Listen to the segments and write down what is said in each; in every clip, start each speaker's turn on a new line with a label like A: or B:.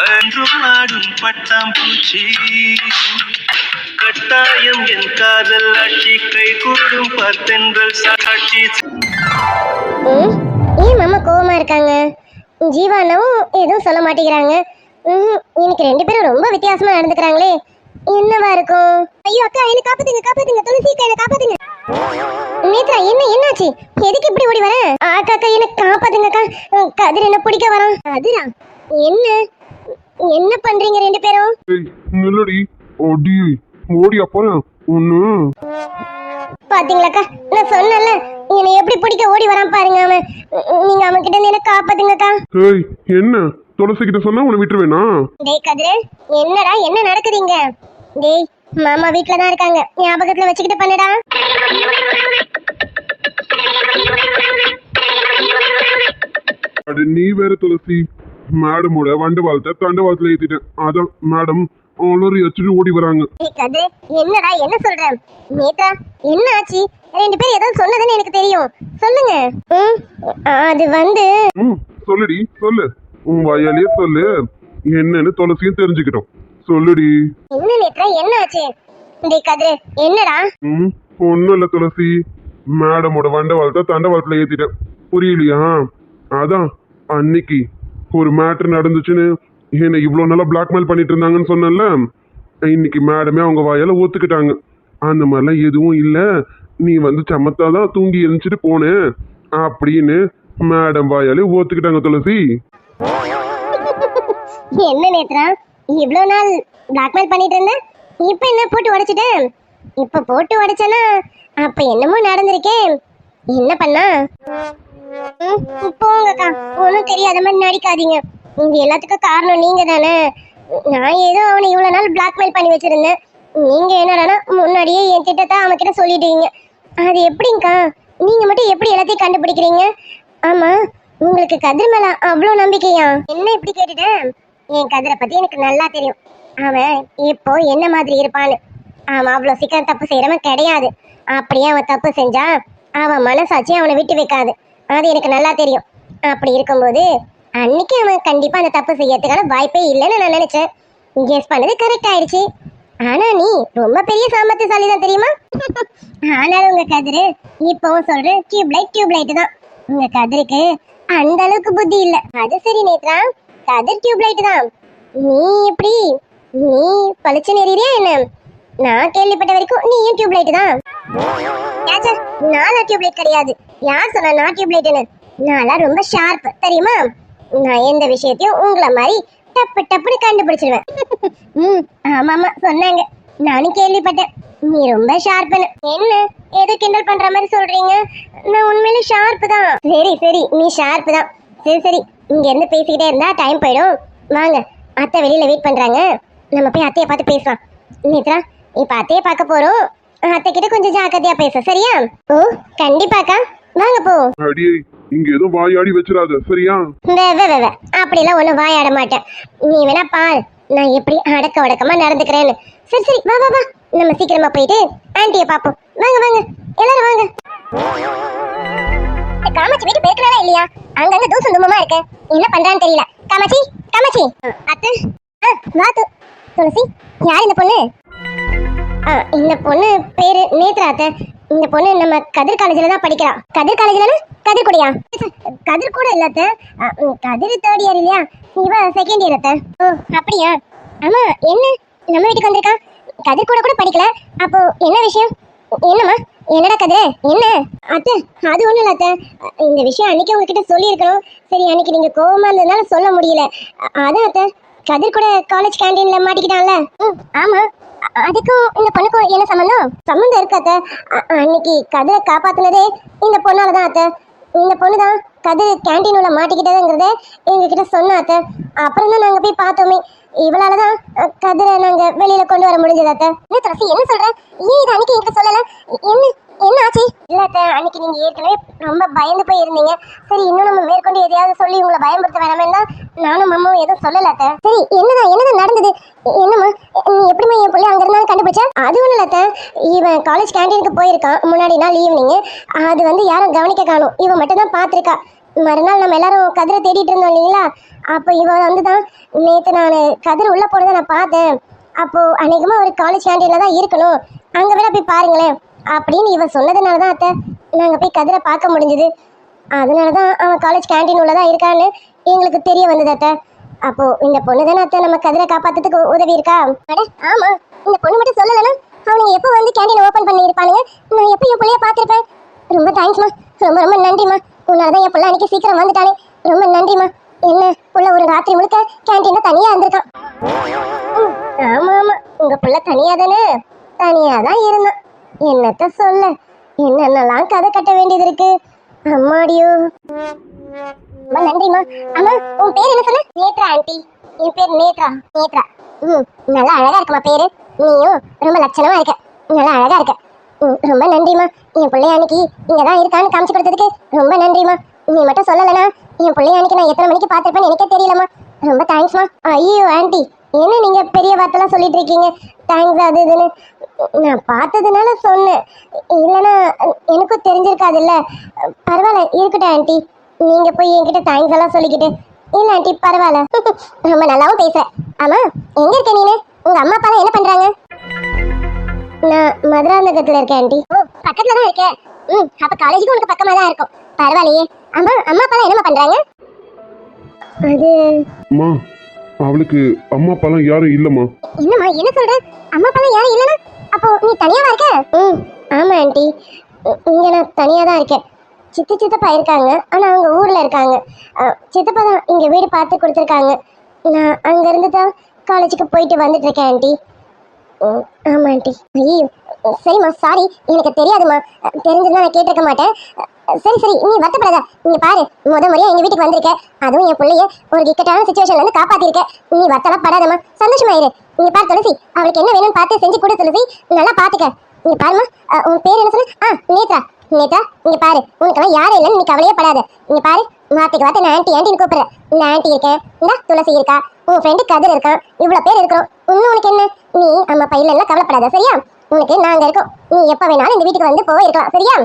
A: என்றும் ஆடும் பட்டாம்பூச்சி கட்டாயம் என் காதல் ஆட்சி கை கூடும் பார்த்தென்றல் சாட்சி.
B: ஏன் மாமா கோவமா இருக்காங்க? ஜீவானாவும் எதுவும் சொல்ல மாட்டேங்கிறாங்க. இன்னைக்கு ரெண்டு பேரும் ரொம்ப வித்தியாசமா நடந்துக்கிறாங்களே, என்னவா இருக்கும்? ஐயோ அக்கா, என்ன காப்பாத்துங்க காப்பாத்துங்க, துளசி அக்கா, என்ன காப்பாத்துங்க. நேத்ரா, என்னாச்சு? எதுக்கு இப்படி ஓடி வர? அக்கா அக்கா, என்ன காப்பாத்துங்க அக்கா, கதிர் என்ன பிடிக்க வரான். கதிரா, என்ன பண்றீங்க ரெண்டு பேரும்?
C: நில்லடி, ஓடி ஓடி அப்புறம் ஒண்ணு.
B: பாத்தீங்களாக்கா, நான் சொன்னல என்னை எப்படி பிடிக்க ஓடி வரான் பாருங்க அவன். நீங்க அவன் கிட்ட என்ன காப்பாத்துங்கக்கா.
C: ஏய், என்ன துளசி கிட்ட சொன்னா உன்னை விட்டுருவேனா?
B: டேய் கதிரே, என்னடா என்ன நடக்குதுங்க? டேய், மாமா வீட்ல தான் இருக்காங்க, ஞாபகத்துல வச்சுக்கிட்டு பண்ணடா.
C: அது நீ வேற துளசி, மேடமோட வண்டு வாழ்த்த தண்டு வாழ்த்துல ஏத்திட்டேன். அதான் மேடம் ஆளரி வச்சுட்டு ஓடி வராங்க.
B: டேய் கதிரே, என்னடா என்ன சொல்ற? நேத்தா என்ன ஆச்சு? ரெண்டு பேரும் ஏதோ சொன்னதுன்னு எனக்கு தெரியும், சொல்லுங்க. அது வந்து
C: சொல்லுடி, சொல்லு, உன் வாயாலேயே சொல்லு, என்னன்னு துளசியும் தெரிஞ்சுக்கிட்டோம். சொல்லுடி.
B: என்ன நேத்ரா, என்ன ஆச்சு? டேய் கதிரே, என்னடா?
C: ஒண்ணும் இல்ல துளசி, மேடமோட வண்ட வாழ்த்த தண்ட வாழ்த்துல ஏத்திட்டேன், புரியலையா? அதான் அன்னைக்கு ஒரு மேட்டர் நடந்துச்சுன்னு என்ன இவ்வளவு நாளா பிளாக்மெயில் பண்ணிட்டு இருந்தாங்கன்னு சொன்னல, இன்னைக்கு மேடமே அவங்க வாயால ஒத்துக்கிட்டாங்க. அந்த மாதிரிலாம் எதுவும் இல்ல, நீ வந்து சமத்தாதான் தூங்கி எழுந்துட்டு போனே அப்படின்னு மேடம் வாயாலே ஒத்துக்கிட்டாங்க துளசி.
B: என்ன நேத்ரா, இவ்வளவு நாள் பிளாக்மெயில் பண்ணிட்டு இருந்த, இப்ப என்ன போட்டு உடைச்சிட்டேன்? இப்ப போட்டு உடைச்சனா அப்ப என்னமோ நடந்திருக்கே, என்ன பண்ணா? போங்கக்கா, ஒன்னும் தெரியாத மாதிரி நடிக்காதீங்க. இது எல்லாத்துக்கும் காரணம் நீங்க தானே. நான் ஏதோ அவனை இவ்வளவு நாள் பிளாக்மெயில் பண்ணி வச்சிருந்தேன், நீங்க என்னடானா முன்னாடியே என் திட்டத்தை அவன் கிட்ட சொல்லிட்டீங்க. அது எப்படிங்கக்கா, நீங்க மட்டும் எப்படி எல்லாத்தையும் கண்டுபிடிக்கிறீங்க? ஆமா, உங்களுக்கு கதிர் மேல அவ்வளோ நம்பிக்கையா? என்ன இப்படி கேட்டுட்டேன்? என் கதிரை பத்தி எனக்கு நல்லா தெரியும், அவன் இப்போ என்ன மாதிரி இருப்பான்னு. அவன் அவ்வளோ சீக்கிரம் தப்பு செய்யறவன் கிடையாது. அப்படியே அவன் தப்பு செஞ்சா அவன் மனசாட்சி அவனை விட்டு வைக்காது, அது எனக்கு நல்லா தெரியும். அப்படி இருக்கும்போது அன்னைக்கு அவன் கண்டிப்பா அந்த தப்பு செய்யறதுக்கான வாய்ப்பே இல்லைன்னு நான் நினைச்சேன். கெஸ் பண்ணது கரெக்ட் ஆயிடுச்சு. ஆனா நீ ரொம்ப பெரிய சாமர்த்தியசாலி தான் தெரியுமா? ஆனாலும் உங்க கதிரு இப்பவும் சொல்ற டியூப்லைட் தான். உங்க கதிருக்கு அந்த அளவுக்கு புத்தி இல்ல. அது சரி நேத்ரா, கதிர் டியூப்லைட் தான், நீ எப்படி நீ பளிச்சு நெறியா என்ன? நான் கேள்விப்பட்ட வரைக்கும் நீயும் டியூப்லைட் தான். நானா டியூப்லைட் கிடையாது. யார் சொன்னா நான் டியூப்லைட்னு? நான்லாம் ரொம்ப ஷார்ப் தெரியுமா? நான் எந்த விஷயத்தையும் உங்களை மாதிரி டப்பு டப்புன்னு கண்டுபிடிச்சிருவேன். ஆமாமா சொன்னாங்க, நானும் கேள்விப்பட்டேன் நீ ரொம்ப ஷார்ப்னு. என்ன ஏதோ கிண்டல் பண்ற மாதிரி சொல்றீங்க? நான் உண்மையில ஷார்ப் தான். சரி சரி, நீ ஷார்ப் தான். சரி சரி, இங்க இருந்து பேசிக்கிட்டே இருந்தா டைம் போயிடும். வாங்க, அத்தை வெளியில வெயிட் பண்றாங்க, நம்ம போய் அத்தையை பார்த்து பேசலாம். நேத்ரா, இப்ப அத்தையை பார்க்க போறோம், அத்தை கிட்ட கொஞ்சம் ஜாக்கிரதையா பேச, சரியா? ஓ கண்டிப்பாக்கா, வாங்க போ.
C: அடியே, இங்க எதுவும் வாயாடி வச்சிடாத, சரியா?
B: அப்படிலாம் ஒண்ணும் வாயாட மாட்டேன். நீ வேணா பாரு நான் எப்படி அடக்க உடக்கமா நடந்துக்கிறேன்னு. சரி சரி, வா வா வா, நம்ம சீக்கிரமா போயிட்டு ஆன்ட்டியை பாப்போம். வாங்க வாங்க எல்லாரும் வாங்க. காமாட்சி வீட்டு பேருக்கனால இல்லையா? அங்கங்க தூசு தும்பமா இருக்கு, என்ன பண்றான்னு தெரியல. காமாட்சி காமாட்சி. அத்தை வா துளசி. யார் இந்த பொண்ணு? இந்த பொண்ணு பேரு நேத்ரா அத்தை. இந்த பொண்ணு நம்ம கதிர் காலேஜ்ல தான் படிக்கிறா. கதிர் காலேஜ்ல? கதிர் கூடயா? கதிர் கூட இல்ல அத்தை, கதிர் 3rd இயர் இல்லையா, இவ 2nd இயர் அத்தை. ஓ அப்படியா? ஆமா, என்ன நம்ம வீட்டுக்கு வந்திருக்கா? கதிர் கூட கூட படிக்கல, அப்போ என்ன விஷயம்? என்னம்மா, என்னடா கதிர் என்ன? அத்தை அது ஒண்ணும் இல்ல அத்தை, இந்த விஷயம் அன்னைக்கு உங்ககிட்ட சொல்லியிருக்கணும். சரி, அன்னைக்கு நீங்க கோவமா இருந்ததுனால சொல்ல முடியல, அதான் அத்தை. கதிர் கூட காலேஜ் கேண்டீன்ல மாட்டிக்கிட்டான்ல? ஆமா, அதுக்கும் இந்த பொண்ணுக்கும் என்ன சம்பந்தம்? சம்பந்தம் இருக்கு அத்தை. அன்னைக்கு கதிரை காப்பாத்தினதே இந்த பொண்ணாலதான் அத்தை. இந்த பொண்ணுதான் கதிர் கேண்டீன் உள்ள மாட்டிக்கிட்டதுங்கிறத எங்ககிட்ட சொன்னா அத்தை. அப்புறம் தான் நாங்க போய் பார்த்தோமே, இவளாலதான் கதிரை நாங்க வெளியில கொண்டு வர முடிஞ்சது அத்தை. என்ன துளசி, என்ன சொல்ற? ஏன் இது அன்னைக்கு என்கிட்ட சொல்லல? என்ன ஆச்சு? இல்ல அத்தை, அன்னைக்கு நீங்க ஏற்கனவே ரொம்ப பயந்து போய் இருந்தீங்க. சரி, இன்னும் நம்ம மேற்கொண்டு எதையாவது சொல்லி உங்களை பயன்படுத்த வேணாமே தான் நானும் அம்மாவும் எதுவும் சொல்லல அத்தை. சரி, என்னதான் நடந்தது? என்னம்மா, நீ எப்படிமா என் பிள்ளை அங்க இருந்தாலும் கண்டுபிடிச்சா? அது ஒண்ணு இல்ல அத்தை, இவன் காலேஜ் கேண்டீனுக்கு போயிருக்கான் முன்னாடி நாள் ஈவினிங். அது வந்து யாரும் கவனிக்க காணும், இவன் மட்டும் தான் பாத்திருக்கா. மறுநாள் நம்ம எல்லாரும் கதிரை தேடிட்டு இருந்தோம் இல்லைங்களா, அப்போ இவ வந்துதான் நேத்து நான் கதிர் உள்ள போனதை நான் பார்த்தேன். அப்போ அநேகமா ஒரு காலேஜ் கேண்டீன்ல தான் இருக்கணும், அங்க வேணா போய் பாருங்களேன் அப்படின்னு இவ சொன்னதுனாலதான் அத்தை நாங்க போய் கதிரை பார்க்க முடிஞ்சது. அதனாலதான் அவன் காலேஜ் கேண்டீன் உள்ளதான் இருக்கான்னு எங்களுக்கு தெரிய வந்தது அத்தை. அப்போ இந்த பொண்ணு தானே அத்தை நம்ம கதிரை காப்பாத்துறதுக்கு உதவி இருக்கா? அட ஆமா, இந்த பொண்ணு மட்டும் சொல்லலைன்னா அவனுங்க எப்போ வந்து கேண்டீன் ஓபன் பண்ணி இருப்பானுங்க, நான் எப்போ என் பிள்ளைய பார்த்திருப்பேன். ரொம்ப தேங்க்ஸ்மா, ரொம்ப ரொம்ப நன்றிமா. உன்னாலதான் என் பிள்ளை அன்னைக்கு சீக்கிரம் வந்துட்டானே, ரொம்ப நன்றிமா. என்ன புள்ள ஒரு ராத்திரி முழுக்க கேண்டீன்ல தனியா இருந்திருக்கான். ஆமா ஆமா, உங்க புள்ள தனியா தானே? தனியா தான் இருந்தான். என்னத்த சொல்ல, என்னென்னலாம் கதை கட்ட வேண்டியது இருக்கு. அம்மாடியோ, ரொம்ப நன்றிமா. ஆமா, உன் பேர் என்ன சொன்ன? நேத்ரா ஆண்டி. என் பேர் நேத்ரா. நேத்ரா. நல்லா அழகா இருக்குமா பேரு. நீயும் ரொம்ப லட்சணமா இருக்க, நல்லா அழகா இருக்க. ரொம்ப நன்றிமா. என் பிள்ளைய அன்னைக்கு இங்கதான் இருக்கான்னு காமிச்சு கொடுத்ததுக்கு ரொம்ப நன்றிமா. நீ மட்டும் சொல்லலைனா என் பிள்ளைய அன்னைக்கு நான் எத்தனை மணிக்கு பார்த்திருப்பேன்னு எனக்கே தெரியலமா. ரொம்ப தேங்க்ஸ்மா. ஐயோ ஆண்டி, என்ன நீங்க பெரிய வார்த்தைலாம் சொல்லிட்டு இருக்கீங்க, தேங்க்ஸ் அது இதுன்னு. நான் பார்த்ததுனால சொன்னேன், இல்லைன்னா எனக்கும் தெரிஞ்சிருக்காதுல்ல. பரவாயில்ல, இருக்கட்டும் ஆண்டி. நீங்க போய் என்கிட்ட தேங்க்ஸ் எல்லாம் சொல்லிக்கிட்டு. இல்ல ஆண்டி பரவாயில்ல, ரொம்ப நல்லாவும் பேசுற. ஆமா, எங்க இருக்க நீனு? உங்க அம்மா அப்பா என்ன பண்றாங்க? நான் மதுராந்தகத்துல இருக்கேன் ஆண்டி. ஓ, பக்கத்துல தான் இருக்கேன். அப்ப காலேஜுக்கு உனக்கு பக்கமா தான் இருக்கும். பரவாயில்லையே. அம்மா அம்மா அப்பா என்ன பண்றாங்க? அது
C: அம்மா, அவளுக்கு அம்மா அப்பாலாம் யாரும் இல்லம்மா.
B: என்னம்மா என்ன சொல்ற? அம்மா அப்பா யாரும் இல்லனா அப்போ நீ தனியாவா இருக்க? ஆமா ஆண்டி, இங்க நான் தனியா தான் இருக்கேன். சித்தப்பா இருக்காங்க, ஆனா அவங்க ஊர்ல இருக்காங்க. சித்தப்பா தான் இங்க வீடு பார்த்து கொடுத்துருக்காங்க. நான் அங்க இருந்து தான் காலேஜுக்கு போயிட்டு வந்துட்டு இருக்கேன் ஆண்டி. ஆமா ஆண்டி. ஐயோ சரிம்மா, சாரி, எனக்கு தெரியாதுமா. தெரிஞ்சிருந்தா நான் கேட்டிருக்க மாட்டேன். சரி சரி, நீ வருத்தப்படாத. நீங்க பாரு, முறையா எங்க வீட்டுக்கு வந்திருக்க, அதுவும் என் பிள்ளைய ஒரு இக்கட்டான சிச்சுவேஷன்ல இருந்து காப்பாத்திருக்க. நீ வருத்தலாம் படாதம்மா, சந்தோஷமா இரு. நீங்க பாரு துளசி, அவளுக்கு என்ன வேணும்னு பார்த்து செஞ்சு கொடு துளசி, நல்லா பாத்துக்க. நீங்க பாருமா, உன் பேர் என்ன சொன்ன? நேத்ரா. நேத்ரா, நீங்க பாரு, உனக்கெல்லாம் யாரும் இல்லைன்னு நீ கவலையே படாத. நீங்க பாரு, வார்த்தைக்கு வார்த்தை நான் ஆண்டி ஆண்டின்னு கூப்பிடுறேன். இந்த ஆண்டி இருக்கேன், இந்த துளசி இருக்கா, உன் ஃப்ரெண்டு கதிர் இருக்கான், இவ்வளவு பேர் இருக்கிறோம். இன்னும் உனக்கு என்ன? நீ அம்மா பையில எல்லாம் கவலைப்படாத, சரியா? உனக்கு நாங்க இருக்கோம், நீ எப்ப வேணாலும் இந்த வீட்டுக்கு வந்து போயிருக்கலாம், சரியா?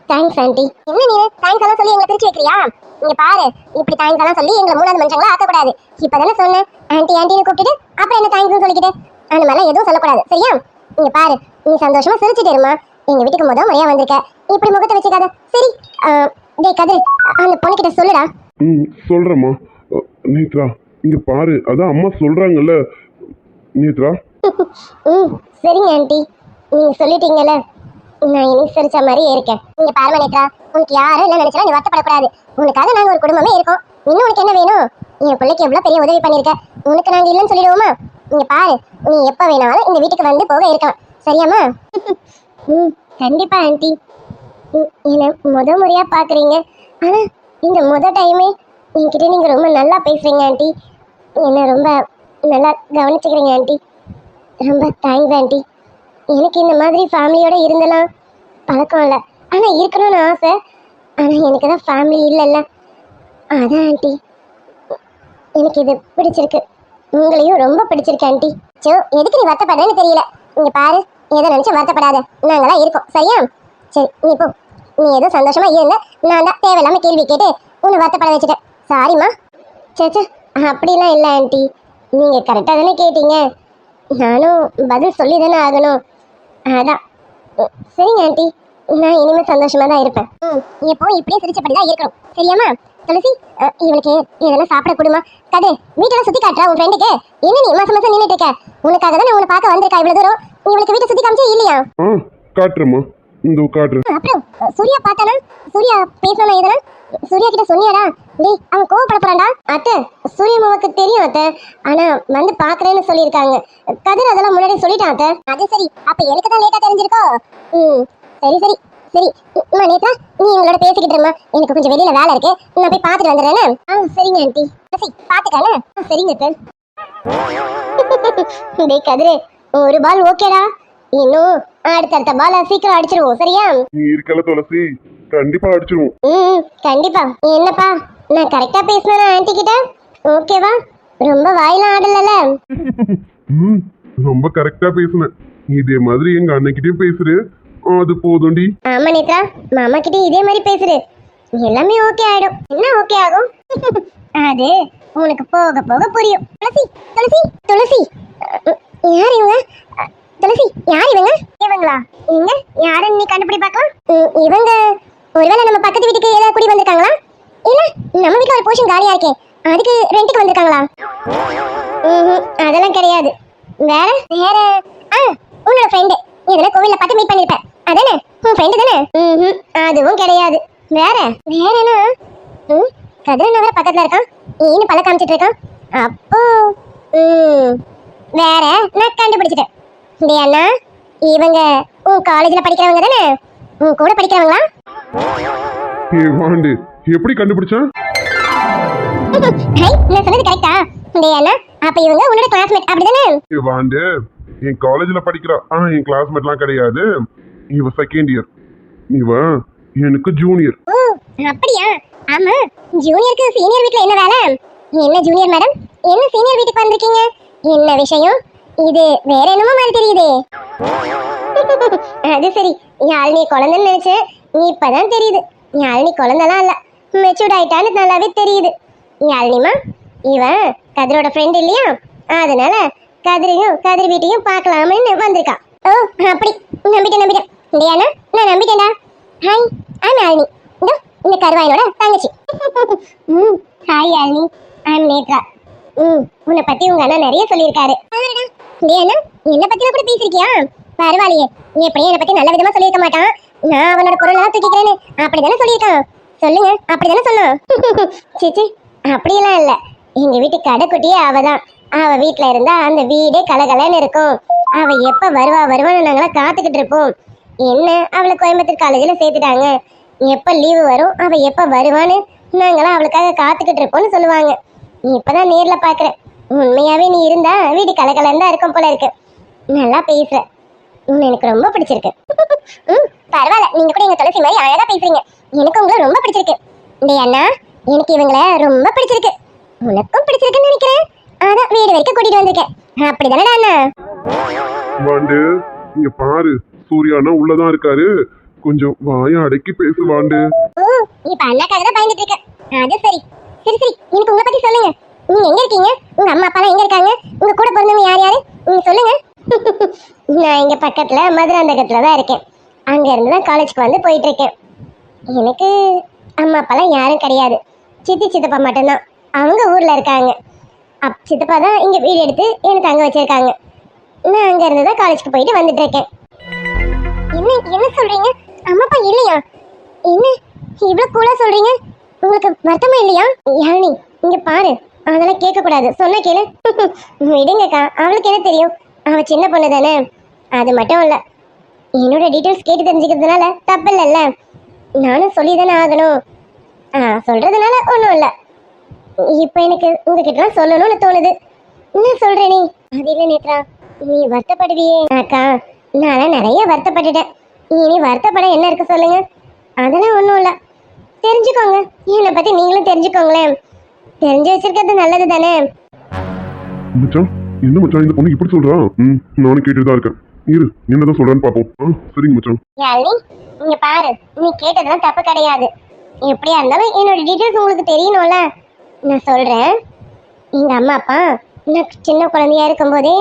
B: Thanks aunty. என்ன நீ தேங்க்ஸ் எல்லாம் சொல்லி எங்களை பிரிச்சு வைக்கிறியா? இங்க பாரு, இப்படி தேங்க்ஸ் எல்லாம் சொல்லி எங்களை மூணாவது மனுஷங்களா ஆக்கக்கூடாது. இப்பதானே சொன்னேன் ஆண்டி ஆண்டின்னு கூப்பிட்டு, அப்புறம் என்ன தேங்க்ஸ் சொல்லிக்கிட்டு அந்த மாதிரிலாம் எதுவும் சொல்லக்கூடாது, சரியா? இங்க பாரு, நீ சந்தோஷமா சிரிச்சுட்டு இருமா. எங்க வீட்டுக்கு முறையா வந்திருக்க, இப்படி முகத்தை வச்சுக்காத, சரி? டேய் கதிர், அந்த பொண்ணுகிட்ட சொல்லுடா.
C: சொல்றேம்மா. நேத்ரா, இங்க பாரு, அதான் அம்மா சொல்றாங்கல்ல. நேத்ரா.
B: சரிங்க ஆண்டி, நீங்க சொல்லிட்டீங்கல்ல, நான் இனி சிரிச்ச மாதிரியே இருக்கேன். நீங்க பாருமா நேத்ரா, உனக்கு யாரும் இல்லை நினைச்சா நீ வருத்தப்படக்கூடாது. உனக்காக நாங்க ஒரு குடும்பமே இருக்கோம். இன்னும் உனக்கு என்ன வேணும்? என் பிள்ளைக்கு எவ்வளவு பெரிய உதவி பண்ணிருக்க, உனக்கு நாங்க இல்லைன்னு சொல்லிடுவோமா? நீங்க பாரு, நீ எப்ப வேணாலும் இந்த வீட்டுக்கு வந்து போக இருக்கலாம், சரியாமா? கண்டிப்பா ஆண்டி. என்ன முறையா பாக்குறீங்க, ஆனா இந்த டைமே என்கிட்ட நீங்க ரொம்ப நல்லா பேசுறீங்க ஆண்டி. என்ன ரொம்ப நல்லா கவனிச்சுக்கிறீங்க ஆண்டி. ரொம்ப தேங்க்ஸ் ஆண்டி. எனக்கு இந்த மாதிரி ஃபேமிலியோட இருந்தலாம் பழக்கம் இல்லை, ஆனால் இருக்கணும்னு ஆசை. ஆனால் எனக்கு தான் ஃபேமிலி இல்லைல்ல, அதான் ஆண்டி எனக்கு இது பிடிச்சிருக்கு. உங்களையும் ரொம்ப பிடிச்சிருக்கு ஆண்டி. சோ எதுக்கு நீ வருத்தப்படுறேன்னு தெரியல. இங்கே பாரு, எதை நினச்சி வருத்தப்படாத, நாங்களாம் இருக்கோம், சரியா? சரி நீ போ. நீ ஏதோ சந்தோஷமா இருந்த, நான் தான் தேவையில்லாமல் கேள்வி கேட்டு உன்னை வருத்தப்பட வச்சுட்டேன், சாரிம்மா. சேச்சா, அப்படிலாம் இல்லை ஆண்டி, நீங்கள் கரெக்டாக தானே கேட்டீங்க, நானும் பதில் சொல்லி தானே ஆகணும், அதான். சரிங்க ஆண்டி, நான் இனிமே சந்தோஷமா தான் இருப்பேன். எப்போ இப்படியே சிரிச்சபடி தான் இருக்கணும், சரியாமா? துளசி, இவளுக்கு இதெல்லாம் சாப்பிட கொடுமா. கது, வீட்டெல்லாம் சுத்தி காட்டுறா உன் ஃப்ரெண்டுக்கு. என்ன நீ மாசம் மாசம் நின்றுட்டு இருக்க? உனக்காக தான் உன்னை பார்க்க வந்திருக்கா இவ்வளவு தூரம். இவளுக்கு வீட்டை சுத்தி காமிச்சே இல்லையா?
C: காட்டுறேம்மா, இந்த காட்டுறேன்.
B: அப்புறம் சூர்யா பார்த்தானா? சூர்யா பேசணும் எதனா? சூர்யா கிட்ட சொன்னியாடா? டேய், அவன் கோவப்பட போறான்டா. அத்தை, சூர்யா மாமாக்கு தெரியும் அத்தை, ஆனா வந்து பாக்குறேன்னு சொல்லியிருக்காங்க. கதிர் அதெல்லாம் முன்னாடி சொல்லிட்டான் அத்தை. அது சரி, அப்ப எனக்கு தான் லேட்டா தெரிஞ்சிருக்கோ. சரி சரி சரி. நேத்ரா, நீ எங்களோட பேசிக்கிட்டு இருமா, எனக்கு கொஞ்சம் வெளியில வேலை இருக்கு, நான் போய் பாத்துட்டு வந்துடுறேன். சரிங்க ஆண்டி. சரி பாத்துக்கானே. சரிங்க அத்தை. டேய் கதிரே, ஒரு பால் ஓகேடா, இன்னும் அடுத்த பால சீக்கிரம் அடிச்சிருவோம், சரியா?
C: நீ இருக்கல துளசி, கண்டிப்பா அடிச்சிருவோம்.
B: கண்டிப்பா. என்னப்பா, நான் கரெக்டா பேசினா ஆண்டி கிட்ட? ஓகேவா? ரொம்ப வாயிலாம் ஆடலல.
C: ரொம்ப கரெக்டா பேசுனேன். இதே மாதிரி எங்க அண்ணன்கிட்டயும் பேசுறேன், அது போதும்டி.
B: ஆமா நேத்ரா, மாமா கிட்ட இதே மாதிரி பேசுறேன். எல்லாமே ஓகே ஆயிடும். என்ன ஓகே ஆகும்? அது உனக்கு போக போக புரியும். துளசி துளசி துளசி யார் இவங்க? துளசி யார் இவங்க? இவங்களா? இவங்க யாருன்னு நீ கண்டுபிடி பார்க்கலாம். இவங்க ஒருவேளை நம்ம பக்கத்து வீட்டுக்கு ஏதாவது குடி வந்திருக்காங்களா? இல்ல நம்ம வீட்டுல ஒரு போர்ஷன் காலியா இருக்கே, அதுக்கு ரெண்டுக்கு வந்திருக்காங்களா? அதெல்லாம் கிடையாது. வேற வேற உன்னோட ஃப்ரெண்டு எதுனா கோவில்ல பார்த்து மீட் பண்ணிருப்பேன், அதானே? உன் ஃப்ரெண்டு தானே? அதுவும் கிடையாது. வேற வேற என்ன? கதிரன் வேற பக்கத்துல இருக்கான், நீனு பல காமிச்சிட்டு இருக்கான். அப்போ வேற நான் கண்டுபிடிச்சிட்டேன். டேய் அண்ணா, இவங்க உன் காலேஜ்ல படிக்கிறவங்க தானே? உன் கூட படிக்கிறவங்களா?
C: வாண்டு எப்படி கண்டுபிடிச்சா?
B: ஹை, நான் சொன்னது கரெக்ட்டா? டேய் அண்ணா, அப்ப இவங்க உன்னோட கிளாஸ்மேட் அப்படிதானே?
C: வாண்டு என் காலேஜ்ல படிக்கிறா, ஆனா என் கிளாஸ்மேட்லாம் கிடையாது. இவ செகண்ட் இயர், இவ எனக்கு ஜூனியர்.
B: ஓ அப்படியா? ஆமா, ஜூனியருக்கு சீனியர் வீட்ல என்ன வேலை? என்ன ஜூனியர் மேடம், என்ன சீனியர் வீட்டுக்கு வந்திருக்கீங்க? என்ன விஷயம்? இது வேற என்னமோ மாதிரி தெரியுதே. அது சரி, யாழினி குழந்தைன்னு நினைச்சேன், நீ இப்பதான் தெரியுது. யாழினி குழந்தைலாம் இல்ல, மெச்சூர்ட் ஆயிட்டான்னு நல்லாவே தெரியுது. யாழினிமா, இவன் கதிரோட ஃப்ரெண்ட் இல்லையா, அதனால கதிரையும் கதிர் வீட்டையும் பார்க்கலாம்னு வந்திருக்கா. ஓ அப்படி, நம்பிட்டேன். இல்லையாண்ணா, நான் நம்பிட்டேன்டா. ஹாய், ஐம் யாழினி, இந்த கருவாயனோட தங்கச்சி. Hi Yazhini, I'm Nethra. உன்னை பத்தி உங்க அண்ணா நிறைய சொல்லியிருக்காரு. இல்லையாண்ணா, என்னை பத்திலாம் கூட பேசிருக்கியா? பரவாயில்லையே, எப்படியும் என்னை பத்தி நல்ல விதமா சொல்லியிருக்க மாட்டான். நான் அவனோட பொருளெல்லாம் தூக்கிக்கிறேன்னு அப்படிதானே சொல்லியிருக்கான். சொல்லுங்க, அப்படிதானே சொன்னான்? சிச்சி, அப்படியெல்லாம் இல்ல. எங்க வீட்டு கடைக்குட்டியே அவதான். அவ வீட்டுல இருந்தா அந்த வீடே கலகலன்னு இருக்கும். அவ எப்ப வருவான்னு நாங்களாம் காத்துக்கிட்டு இருப்போம். என்ன, அவளை கோயம்புத்தூர் காலேஜ்ல சேர்த்துட்டாங்க. எப்ப லீவு வரும், அவ எப்ப வருவான்னு நாங்களாம் அவளுக்காக காத்துக்கிட்டு இருப்போம்னு சொல்லுவாங்க. நீ இப்பதான் நேர்ல பாக்குற. உண்மையாவே நீ இருந்தா வீடு கலகலன்னு தான் இருக்கும் போல இருக்கு. நல்லா பேசுற, எனக்கு ரொம்ப பிடிச்சிருக்கு. பரவாயில்ல, நீங்க கூட எங்க துளசி மாதிரி அழகா பேசுறீங்க. எனக்கு உங்களை ரொம்ப பிடிச்சிருக்கு. டேய் அண்ணா, எனக்கு இவங்களை ரொம்ப பிடிச்சிருக்கு. உனக்கும் பிடிச்சிருக்குன்னு நினைக்கிறேன். அதான் வீடு வரைக்கும் கூட்டிட்டு வந்திருக்கேன். அப்படிதானே அண்ணா?
C: வாண்டு இங்க பாரு, சூர்யானா உள்ளதான் இருக்காரு, கொஞ்சம் வாய அடக்கி பேசு வாண்டு.
B: இப்ப அண்ணாக்காக தான் பயந்துட்டு இருக்கேன். அது சரி சரி, எனக்கு உங்களை பத்தி சொல்லுங்க. நீங்க எங்க இருக்கீங்க? உங்க அம்மா அப்பா எங்க இருக்காங்க? உங்க கூட பிறந்தவங்க யார் யாரு? நீங்க சொல்லுங்க. நான் இங்க பக்கத்துல மதுராந்தகத்துல தான் இருக்கேன். அங்க இருந்து தான் காலேஜ்க்கு வந்து போயிட்டு இருக்கேன். எனக்கு அம்மா அப்பாலாம் யாரும் கிடையாது. சித்தி சித்தப்பா மட்டும்தான். அவங்க ஊர்ல இருக்காங்க. சித்தப்பா தான் இங்க வீடு எடுத்து எனக்கு தங்க வச்சிருக்காங்க. நான் அங்க இருந்து தான் காலேஜ்க்கு போயிட்டு வந்துட்டு இருக்கேன். என்ன சொல்றீங்க? அம்மா அப்பா இல்லையா? என்ன இவ்வளவு கூலா சொல்றீங்க? உங்களுக்கு வருத்தமா இல்லையா? யாழினி, இங்க பாரு, அதெல்லாம் கேட்க கூடாது, சொன்னா கேளு. விடுங்கக்கா, அவளுக்கு என்ன தெரியும்? அவ சின்ன பொண்ணு தானே. அது மட்டும் இல்ல, என்னோட டீட்டெயில்ஸ் கேட்டு தெரிஞ்சுக்கிறதுனால தப்பு இல்லைல்ல. நானும் சொல்லி தானே ஆகணும். சொல்றதுனால ஒன்றும் இல்லை. இப்போ எனக்கு உங்ககிட்டலாம் சொல்லணும்னு தோணுது. என்ன சொல்ற நீ? அது இல்லை நேத்ரா, நீ வருத்தப்படுவியே. அக்கா, நான் நிறைய வருத்தப்பட்டுட்டேன். இனி வருத்தப்பட என்ன இருக்கு சொல்லுங்க? அதெல்லாம் ஒன்றும் இல்லை. தெரிஞ்சுக்கோங்க, என்னை பத்தி நீங்களும் தெரிஞ்சுக்கோங்களேன். தெரிஞ்சு வச்சிருக்கிறது நல்லது தானே.
C: மச்சான், என்ன மச்சான் இந்த பொண்ணு இப்படி சொல்றா? நானும் கேட்டுட்டு தான் இருக்கேன். இரு, என்னதான் சொல்றான்னு பாப்போம். சரிங்க மச்சான்.
B: யாழினி, இங்க பாரு, நீ கேட்டதெல்லாம் தப்பு கிடையாது. எப்படியா இருந்தாலும் என்னோட டீட்டெயில்ஸ் உங்களுக்கு தெரியணும்ல. நான் சொல்றேன், எங்க அம்மா அப்பா நான் சின்ன குழந்தையா இருக்கும்போதே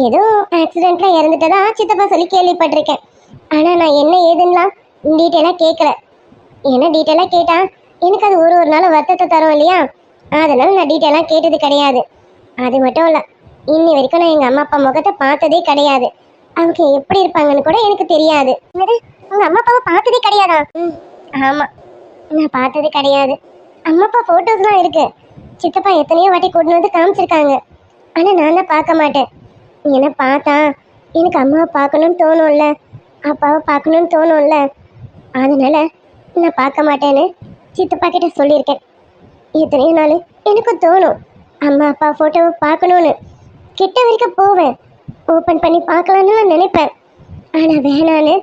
B: ஏதோ ஆக்சிடென்ட்ல இறந்துட்டதா சித்தப்பா சொல்லி கேள்விப்பட்டிருக்கேன். ஆனா நான் என்ன ஏதுன்னா டீட்டெயிலா கேட்கல. ஏன்னா டீட்டெயிலா கேட்டா எனக்கு அது ஒரு நாள் வருத்தத்தை தரும் இல்லையா? அதனால நான் டீட்டெயிலா கேட்டது கிடையாது. அது மட்டும் இல்ல, இன்னி வரைக்கும் நான் எங்க அம்மா அப்பா முகத்தை பார்த்ததே கிடையாது. அவங்க எப்படி இருப்பாங்கன்னு கூட எனக்கு தெரியாது. உங்க அம்மா அப்பாவை பார்த்ததே கிடையாதா? ஆமா, நான் பார்த்தது கிடையாது. அம்மா அப்பா போட்டோஸ்லாம் இருக்கு. சித்தப்பா எத்தனையோ வாட்டி கூட்டின்னு வந்து காமிச்சிருக்காங்க. ஆனா நான் தான் பார்க்க மாட்டேன். என்ன பார்த்தா எனக்கு அம்மாவை பார்க்கணும்னு தோணும்ல, அப்பாவை பார்க்கணும்னு தோணும்ல. அதனால நான் பார்க்க மாட்டேன்னு சித்தப்பா கிட்ட சொல்லியிருக்கேன். எத்தனையோ நாள் எனக்கு தோணும் அம்மா அப்பா ஃபோட்டோவை பார்க்கணும்னு. கிட்ட வரைக்கும் போவேன், ஓப்பன் பண்ணி பார்க்கலான்னு நான் நினைப்பேன். ஆனால் வேணான்னு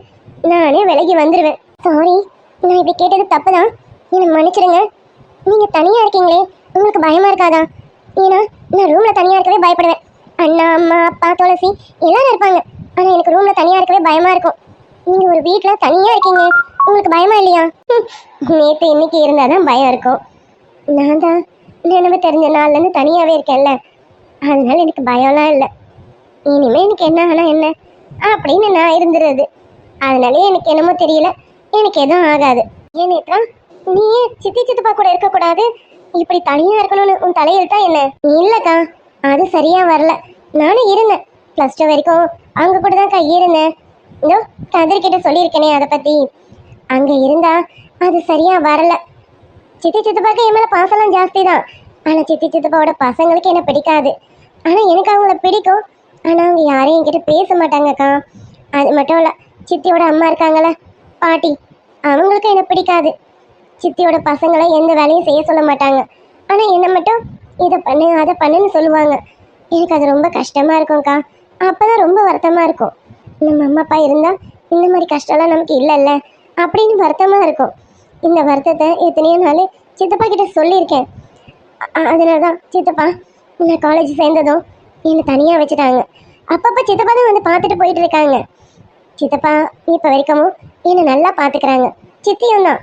B: நானே விலகி வந்துடுவேன். சாரி, நான் இப்படி கேட்டது தப்பு தான், என்னை மன்னிச்சிடுங்க. நீங்கள் தனியாக இருக்கீங்களே, உங்களுக்கு பயமாக இருக்காதா? ஏன்னா நான் ரூமில் தனியாக இருக்கவே பயப்படுவேன். அண்ணா அம்மா அப்பா துளசி எல்லாரும் இருப்பாங்க. ஆனால் எனக்கு ரூமில் தனியாக இருக்கவே பயமாக இருக்கும். நீங்கள் ஒரு வீட்டில் தனியாக இருக்கீங்க, உங்களுக்கு பயமா இல்லையா? நேற்று இன்னைக்கு இருந்தாதான் பயம் இருக்கும். நான் தான் நினைவு தெரிஞ்ச நாள்ல இருந்து தனியாவே இருக்கேன்ல, அதனால எனக்கு பயம்லாம் இல்லை. இனிமே எனக்கு என்ன ஆனா என்ன அப்படின்னு நான் இருந்துருது. அதனாலே எனக்கு என்னமோ தெரியல, எனக்கு எதுவும் ஆகாது. ஏன் நேத்ரா, நீ சித்தி சித்தப்பா கூட இருக்கக்கூடாது, இப்படி தனியா இருக்கணும்னு உன் தலையெழுத்தா என்ன? இல்லக்கா, அது சரியா வரல. நானும் இருந்தேன் +2 வரைக்கும் அவங்க கூட தான் இருந்தேன். இதோ கதிர்கிட்ட சொல்லியிருக்கேனே அதை பத்தி. அங்க இருந்தா அது சரியா வரல. சித்தி சித்தப்பாக்கு என் மேல பாசம்லாம் ஜாஸ்தி தான். ஆனா சித்தி சித்தப்பாவோட பசங்களுக்கு என்ன பிடிக்காது. ஆனா எனக்கு அவங்கள பிடிக்கும். ஆனா அவங்க யாரையும் என்கிட்ட பேச மாட்டாங்கக்கா. அது மட்டும் இல்ல, சித்தியோட அம்மா இருக்காங்கள பாட்டி, அவங்களுக்கு என்ன பிடிக்காது. சித்தியோட பசங்களை எந்த வேலையும் செய்ய சொல்ல மாட்டாங்க. ஆனா என்ன மட்டும் இதை பண்ணு அதை பண்ணுன்னு சொல்லுவாங்க. எனக்கு அது ரொம்ப கஷ்டமா இருக்கும்க்கா. அப்பதான் ரொம்ப வருத்தமா இருக்கும். நம்ம அம்மா அப்பா இருந்தா இந்த மாதிரி கஷ்டம்லாம் நமக்கு இல்லைல்ல அப்படின்னு வருத்தமா இருக்கும். இந்த வருத்தத்தை எத்தனையோ நாள் சித்தப்பா கிட்ட சொல்லியிருக்கேன். அதனாலதான் சித்தப்பா நான் காலேஜ் சேர்ந்ததும் என்னை தனியா வச்சுட்டாங்க. அப்பப்ப சித்தப்பா தான் வந்து பார்த்துட்டு போயிட்டு இருக்காங்க. சித்தப்பா இப்ப வரைக்கும் என்னை நல்லா பாத்துக்கிறாங்க. சித்தியும் தான்,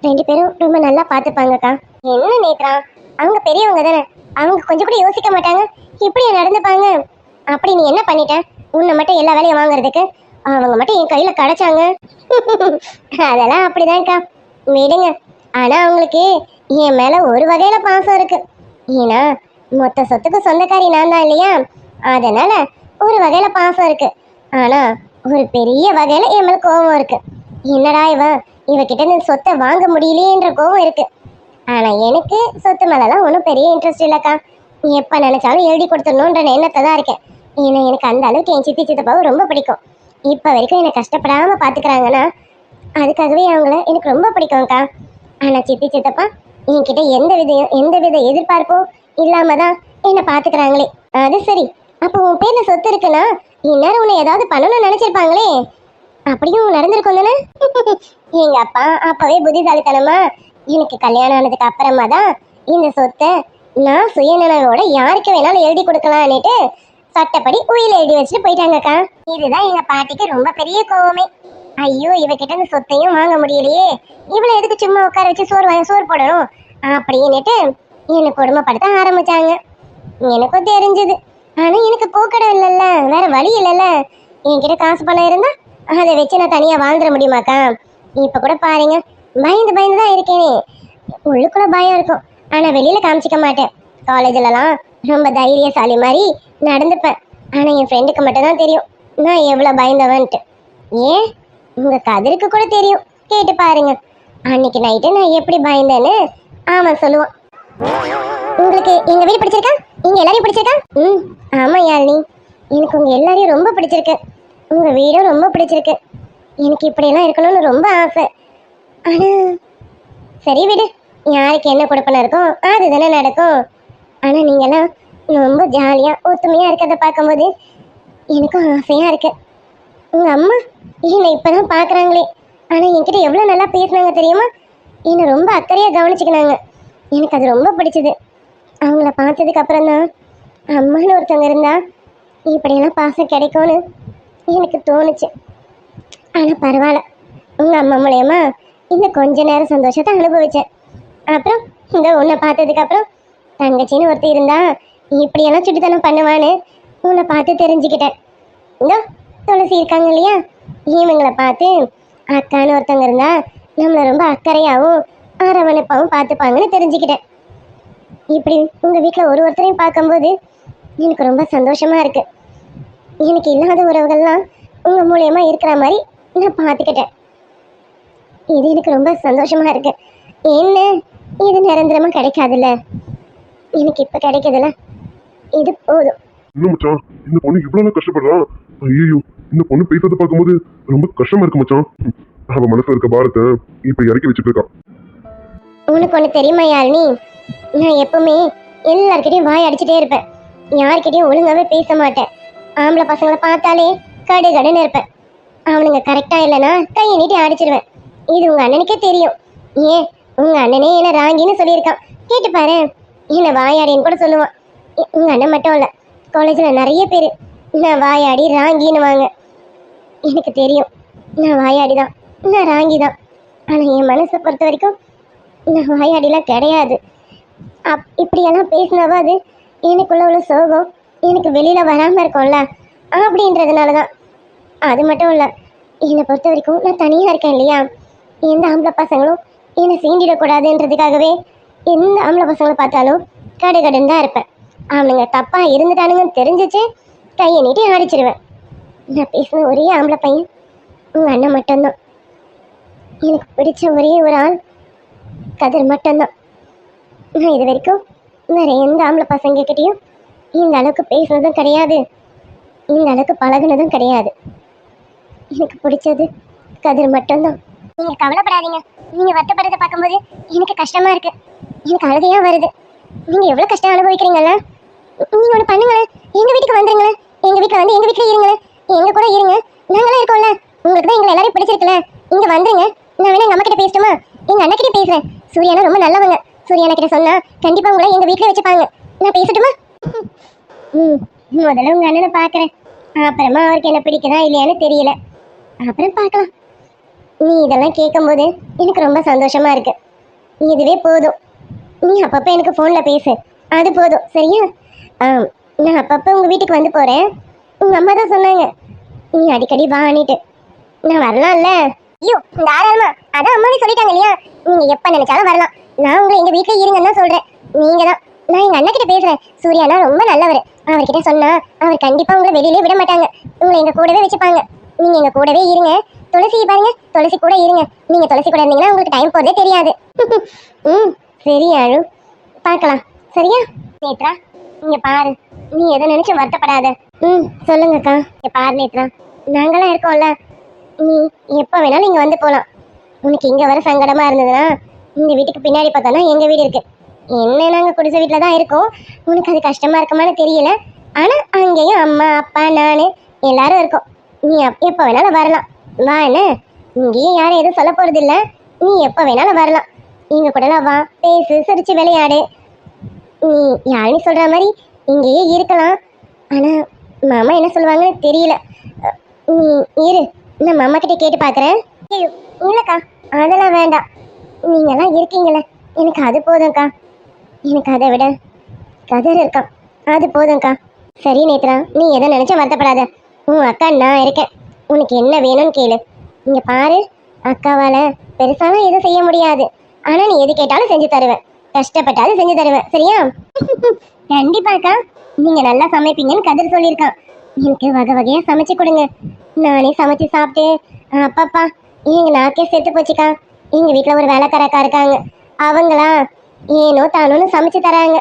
B: 2 பேரும் ரொம்ப நல்லா பாத்துப்பாங்கக்கா. என்ன நேத்ரா, அவங்க பெரியவங்க தானே, அவங்க கொஞ்சம் கூட யோசிக்க மாட்டாங்க, இப்படி நடந்துப்பாங்க. அப்படி நீ என்ன பண்ணிட்ட? உன்னை மட்டும் எல்லா வேலையும் வாங்குறதுக்கு அவங்க மட்டும் என் கையில கிடைச்சாங்க. அதெல்லாம் அப்படிதான்க்கா, விடுங்க. ஆனா அவங்களுக்கு என் மேல ஒரு வகையில பாசம் இருக்கு. ஏன்னா மொத்த சொத்துக்கு சொந்தக்காரி நான் தான் இல்லையா, அதனால ஒரு வகையில பாசம் இருக்கு. ஆனா ஒரு பெரிய வகையில என் மேல கோபம் இருக்கு. என்னடா இவகிட்ட இந்த சொத்தை வாங்க முடியலையேன்ற கோபம் இருக்கு. ஆனா எனக்கு சொத்து மேலலாம் ஒன்றும் பெரிய இன்ட்ரெஸ்ட் இல்லைக்கா. எப்ப நினைச்சாலும் எழுதி கொடுத்துடணுன்ற எண்ணத்தை தான் இருக்கேன். ஏன்னா எனக்கு அந்த அளவுக்கு என் சித்தி சித்தப்பாவை ரொம்ப பிடிக்கும். இப்ப வரைக்கும் என்னை கஷ்டப்படாம பாத்துக்கிறாங்கன்னா அதுக்காகவே அவங்கள எனக்கு ரொம்ப பிடிக்கும்க்கா. ஆனா சித்தி சித்தப்பா என்கிட்ட எந்தவித எதிர்பார்ப்பும் இல்லாம தான் என்னை பாத்துக்கிறாங்களே. அது சரி, அப்போ உன் பேர்ல சொத்து இருக்குன்னா இந்நேரம் உன்னை ஏதாவது பண்ணணும்னு நினைச்சிருப்பாங்களே. அப்படியும் நடந்திருக்கும் தானே? எங்க அப்பா அப்பவே புத்திசாலித்தனமா எனக்கு கல்யாணம் ஆனதுக்கு அப்புறமா தான் இந்த சொத்தை நான் சுயநலவோட யாருக்கு வேணாலும் எழுதி கொடுக்கலான்னுட்டு சட்டப்படி உயில எழுதி வச்சுட்டு போயிட்டாங்கக்கா. இதுதான் எங்க பாட்டிக்கு ரொம்ப பெரிய கோவமே. ஐயோ, இவகிட்ட இந்த சொத்தையும் வாங்க முடியலையே, இவளை எதுக்கு சும்மா உட்கார வச்சு சோறு போடணும் அப்படின்னுட்டு என்னை கொடுமைப்படுத்த ஆரம்பிச்சாங்க. எனக்கும் தெரிஞ்சது. ஆனா எனக்கு போக்கடம் இல்லைல்ல, வேற வழி இல்லைல்ல. என்கிட்ட காசு பணம் இருந்தா அதை வச்சு நான் தனியா வாழ்ந்துட முடியுமாக்கா? இப்ப கூட பாருங்க, பயந்து தான் இருக்கேனே. உள்ளுக்குள்ள பயம் இருக்கும், ஆனா வெளியில காமிச்சிக்க மாட்டேன். காலேஜ்லலாம் ரொம்ப தைரியசாலி மாதிரி நடந்துப்பேன். ஆனா என் ஃப்ரெண்டுக்கு மட்டும் தான் தெரியும் நான் எவ்வளவு பயந்தவன்ட்டு. ஏன் உங்க கதிருக்கு கூட தெரியும், கேட்டு பாருங்க. அன்னைக்கு நைட்டு நான் எப்படி பயந்தேன்னு அவன் சொல்லுவான். உங்களுக்கு எங்க வீடு பிடிச்சிருக்கா? நீங்க எல்லாரையும் பிடிச்சிருக்கா? ஆமா யாழினி, எனக்கு உங்க எல்லாரையும் ரொம்ப பிடிச்சிருக்கு. உங்க வீடும் ரொம்ப பிடிச்சிருக்கு. எனக்கு இப்படியெல்லாம் இருக்கணும்னு ரொம்ப ஆசை. ஆனா சரி விடு, யாருக்கு என்ன கொடுப்பன இருக்கும் அதுதானே நடக்கும். ஆனா நீங்கெல்லாம் ரொம்ப ஜாலியா ஒத்துமையா இருக்கிறத பார்க்கும்போது எனக்கும் ஆசையா இருக்கு. உங்க அம்மா என்னை இப்பதான் பாக்குறாங்களே, ஆனா என்கிட்ட எவ்வளவு நல்லா பேசினாங்க தெரியுமா? என்னை ரொம்ப அக்கறையா கவனிச்சுக்கினாங்க. எனக்கு அது ரொம்ப பிடிச்சது. அவங்கள பார்த்ததுக்கு அப்புறம் தான் அம்மான்னு ஒருத்தவங்க இருந்தா இப்படியெல்லாம் பாசம் கிடைக்கும்னு எனக்கு தோணுச்சு. ஆனா பரவாயில்ல, உங்க அம்மா மூலயமா இந்த கொஞ்ச நேரம் சந்தோஷத்தை அனுபவிச்சேன். அப்புறம் இந்த உன்னை பார்த்ததுக்கு அப்புறம் தங்கச்சின்னு ஒருத்தர் இருந்தா இப்படியெல்லாம் சுட்டித்தனம் பண்ணுவான்னு உன்னை பார்த்து தெரிஞ்சுக்கிட்டேன். இந்த துளசி இருக்காங்க இல்லையா, இவங்களை பார்த்து அக்கான்னு ஒருத்தவங்க இருந்தா நம்மளை ரொம்ப அக்கறையாகவும் அரவணைப்பாகவும் பார்த்துப்பாங்கன்னு தெரிஞ்சுக்கிட்டேன். இப்படி உங்க வீட்டில் ஒருத்தரையும் பார்க்கும்போது எனக்கு ரொம்ப சந்தோஷமா இருக்கு. எனக்கு இல்லாத உறவுகள்லாம் உங்க மூலியமா இருக்கிற மாதிரி நான் பார்த்துக்கிட்டேன். இது எனக்கு ரொம்ப சந்தோஷமா இருக்கு. என்ன இது நிரந்தரமா கிடைக்காதுல்ல, எனக்கு இப்ப கிடைக்குதுல்ல, இது போதும்.
C: இன்னும் மச்சான், இந்த பொண்ணு இவ்வளவு கஷ்டப்படுறான். ஐயோ, இந்த பொண்ணு பேசுறத பார்க்கும்போது ரொம்ப கஷ்டமா இருக்கு மச்சான். அவ மனசுல இருக்க பாரத்தை இப்ப இறக்கி வச்சுட்டு இருக்கா.
B: உனக்கு ஒண்ணு தெரியுமா யாழினி, நான் எப்பவுமே எல்லார்கிட்டையும் வாய் அடிச்சுட்டே இருப்பேன். யார்கிட்டையும் ஒழுங்காவே பேச மாட்டேன். ஆம்பளை பசங்களை பார்த்தாலே கடுன்னு இருப்பேன். அவனுங்க கரெக்டா இல்லைன்னா கையை நீட்டி அடிச்சிருவேன். இது உங்க அண்ணனுக்கே தெரியும். ஏன் உங்க அண்ணனே என்ன ராங்கின்னு சொல்லியிருக்கான், கேட்டு பாரு. என்ன வாயாடின்னு கூட சொல்லுவான். உங்க அண்ணன் மட்டும் இல்ல, காலேஜ்ல நிறைய பேர் நான் வாயாடி ராங்கின்னு வாங்க. எனக்கு தெரியும் நான் வாயாடிதான், நான் ராங்கி தான். ஆனால் என் மனசை பொறுத்த வரைக்கும் நான் வாயாடிலாம் கிடையாது. இப்படியெல்லாம் பேசினாவா அது எனக்குள்ள உள்ள சோகம் எனக்கு வெளியில் வராமல் இருக்கும்ல அப்படின்றதுனால தான். அது மட்டும் இல்லை, என்னை பொறுத்த வரைக்கும் நான் தனியாக இருக்கேன் இல்லையா, எந்த ஆம்பளை பசங்களும் என்னை சீண்டிடக்கூடாதுன்றதுக்காகவே எந்த ஆம்பளை பசங்களை பார்த்தாலும் கடுகடுன்னு தான் இருப்பேன். அவனுங்க தப்பாக இருந்துட்டானுங்கன்னு தெரிஞ்சிச்சு கையை நீட்டி அடிச்சிடுவேன். நான் பேசின ஒரே ஆம்பளை பையன் உங்கள் அண்ணன் மட்டும்தான். எனக்கு பிடிச்ச ஒரே ஒரு ஆள் கதிர் மட்டும்தான். நான் இது வரைக்கும் வேறு எந்த ஆம்பளை பசங்கக்கிட்டையும் இந்த அளவுக்கு பேசுனதும் கிடையாது, இந்த அளவுக்கு பழகுனதும் கிடையாது. எனக்கு பிடிச்சது கதிர் மட்டும்தான். நீங்கள் கவலைப்படாதீங்க. நீங்கள் வருத்தப்படுறதை பார்க்கும்போது எனக்கு கஷ்டமாக இருக்குது, எனக்கு அழுகையாக வருது. நீங்கள் எவ்வளோ கஷ்டம் அனுபவிக்கிறீங்களா? நீங்கள் ஒன்று பண்ணுங்களேன், எங்கள் வீட்டுக்கு வந்துருங்களேன். எங்கள் வீட்டில் வந்து எங்கள் வீட்டில் இருங்களேன், எங்கள் கூட இருங்க. நாங்களாம் இருக்கோம்ல, உங்களுக்கு தான் எங்களை எல்லாரையும் பிடிச்சிருக்குல்ல. இங்கே வந்துருங்க. நான் வேணா எங்கள் அம்மா கிட்ட பேசட்டுமா? எங்கள் அண்ணா கிட்டே பேசுகிறேன். சூர்யானா ரொம்ப நல்லவங்க. சூர்யானா கிட்ட சொன்னால் கண்டிப்பாக உங்களை எங்கள் வீட்டில் வச்சுப்பாங்க. நான் பேசட்டுமா? முதல்ல உங்கள் அண்ணனை பார்க்குறேன், அப்புறமா அவருக்கு என்ன பிடிக்குதா இல்லையான்னு தெரியல, அப்புறம் பார்க்கலாம். நீ இதெல்லாம் கேட்கும்போது எனக்கு ரொம்ப சந்தோஷமாக இருக்கு. இதுவே போதும். நீ அப்பப்போ எனக்கு ஃபோனில் பேசு, அது போதும் சரியா? நான் அப்பப்போ உங்கள் வீட்டுக்கு வந்து போகிறேன். உங்கள் அம்மா தான் சொன்னாங்க நீ அடிக்கடி வாணிட்டு. நான் வரலாம்ல? ஐயோ தாராளமா, அதான் அம்மாவே சொல்லிட்டாங்க இல்லையா, நீங்கள் எப்போ நினைச்சாலும் வரலாம். நான் உங்களை எங்கள் வீட்டில் இருங்கன்னு தான் சொல்கிறேன். நீங்கள் தான். நான் எங்கள் அண்ணன் கிட்ட பேசுகிறேன். சூர்யானா ரொம்ப நல்லவர். அவர்கிட்ட சொன்னால் அவர் கண்டிப்பாக உங்களை வெளியிலே விட மாட்டாங்க, உங்களை எங்கள் கூடவே வச்சுப்பாங்க. நீங்கள் எங்கள் கூடவே இருங்க. துளசி பாருங்க, துளசி கூட இருங்க. நீங்கள் துளசி கூட இருந்தீங்கன்னா உங்களுக்கு டைம் போகிறதே தெரியாது. சரி அழு, பார்க்கலாம் சரியா? நேத்ரா இங்கே பாரு, நீ எதை நினச்சி வருத்தப்படாத. சொல்லுங்கக்கா. இங்கே பாரு நேத்ரா, நாங்களாம் இருக்கோம்ல, நீ எப்போ வேணாலும் இங்கே வந்து போகலாம். உனக்கு இங்கே வர சங்கடமாக இருந்ததுன்னா இந்த வீட்டுக்கு பின்னாடி பார்த்தோன்னா எங்கள் வீடு இருக்குது. என்ன நாங்கள் குடிசை வீட்டில் தான் இருக்கோம். உனக்கு அது கஷ்டமாக இருக்குமான்னு தெரியல, ஆனால் அங்கேயும் அம்மா அப்பா நான் எல்லாரும் இருக்கோம். நீ எப்போ வேணாலும் வரலாம். வா, என்ன இங்கேயும் யாரும் எதுவும் சொல்ல போகிறது இல்லை. நீ எப்போ வேணாலும் வரலாம். எங்கள் கூடலாம் வா, பேசு, சிரிச்சு விளையாடு. நீ யாருன்னு சொல்கிற மாதிரி இங்கேயே இருக்கலாம். ஆனால் மாமா என்ன சொல்லுவாங்கன்னு தெரியல. நீ இரு, நான் மாமா கிட்டே கேட்டு பார்க்குறேன். ஐயோ இல்லைக்கா, அதெல்லாம் வேண்டாம். நீங்கள்லாம் இருக்கீங்களே, எனக்கு அது போதும்க்கா. எனக்கு அதை விட கதிர் இருக்கான், அது போதும்க்கா. சரி நேத்ரா, நீ எதை நினச்சா வருத்தப்படாத. உன் அக்கா நான் இருக்கேன். உனக்கு என்ன வேணும்னு கேளு. இங்கே பாரு, அக்காவால் பெருசாலாம் எதுவும் செய்ய முடியாது, ஆனால் நீ எது கேட்டாலும் செஞ்சு தருவேன். கஷ்டப்பட்டாலும் செஞ்சு தருவேன் சரியா? கண்டிப்பாக்கா. நீங்கள் நல்லா சமைப்பீங்கன்னு கதிர் சொல்லியிருக்கான். எனக்கு வகை வகையாக சமைச்சு கொடுங்க. நானே சமைச்சு சாப்பிட்டு அப்பப்பா எங்கள் நாக்கே செத்து போச்சுக்கா. எங்கள் வீட்டில் ஒரு வேலைக்காரக்கா இருக்காங்க, அவங்களா ஏனோ தானோன்னு சமைச்சு தராங்க.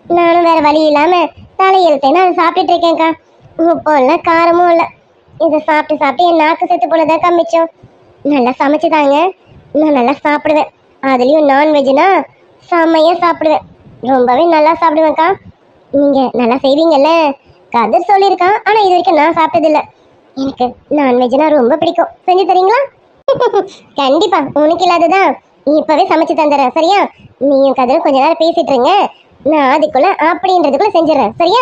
B: நானும் வேறு வழி இல்லாமல் தலையெழுத்தேன்னு அதை சாப்பிட்டுட்டு இருக்கேன்க்கா. உப்பும் இல்லை காரமும் இல்லை. இதை சாப்பிட்டு சாப்பிட்டு என் நாக்கு செத்து போனதான் கம்மிச்சோம். நல்லா சமைச்சுதாங்க, நான் நல்லா சாப்பிடுவேன். அதுலேயும் நான்வெஜ்னா செம்மையாக சாப்பிடுவேன். ரொம்பவே நல்லா சாப்பிடுவேன்க்கா. நீங்கள் நல்லா செய்வீங்கல்ல, கதிர் சொல்லியிருக்கான். ஆனால் இது வரைக்கும் நான் சாப்பிட்டதில்லை. எனக்கு நான்வெஜ்னா ரொம்ப பிடிக்கும். செஞ்சு தரீங்களா? கண்டிப்பா, உனக்கு இல்லாததான் இப்போவே சமைச்சு தந்துடுறேன் சரியா? நீயும் கதிரும் கொஞ்ச நேரம் பேசிட்டு இருங்க, நான் அதுக்குள்ள அப்படின்றதுக்குள்ள செஞ்சிடறேன் சரியா?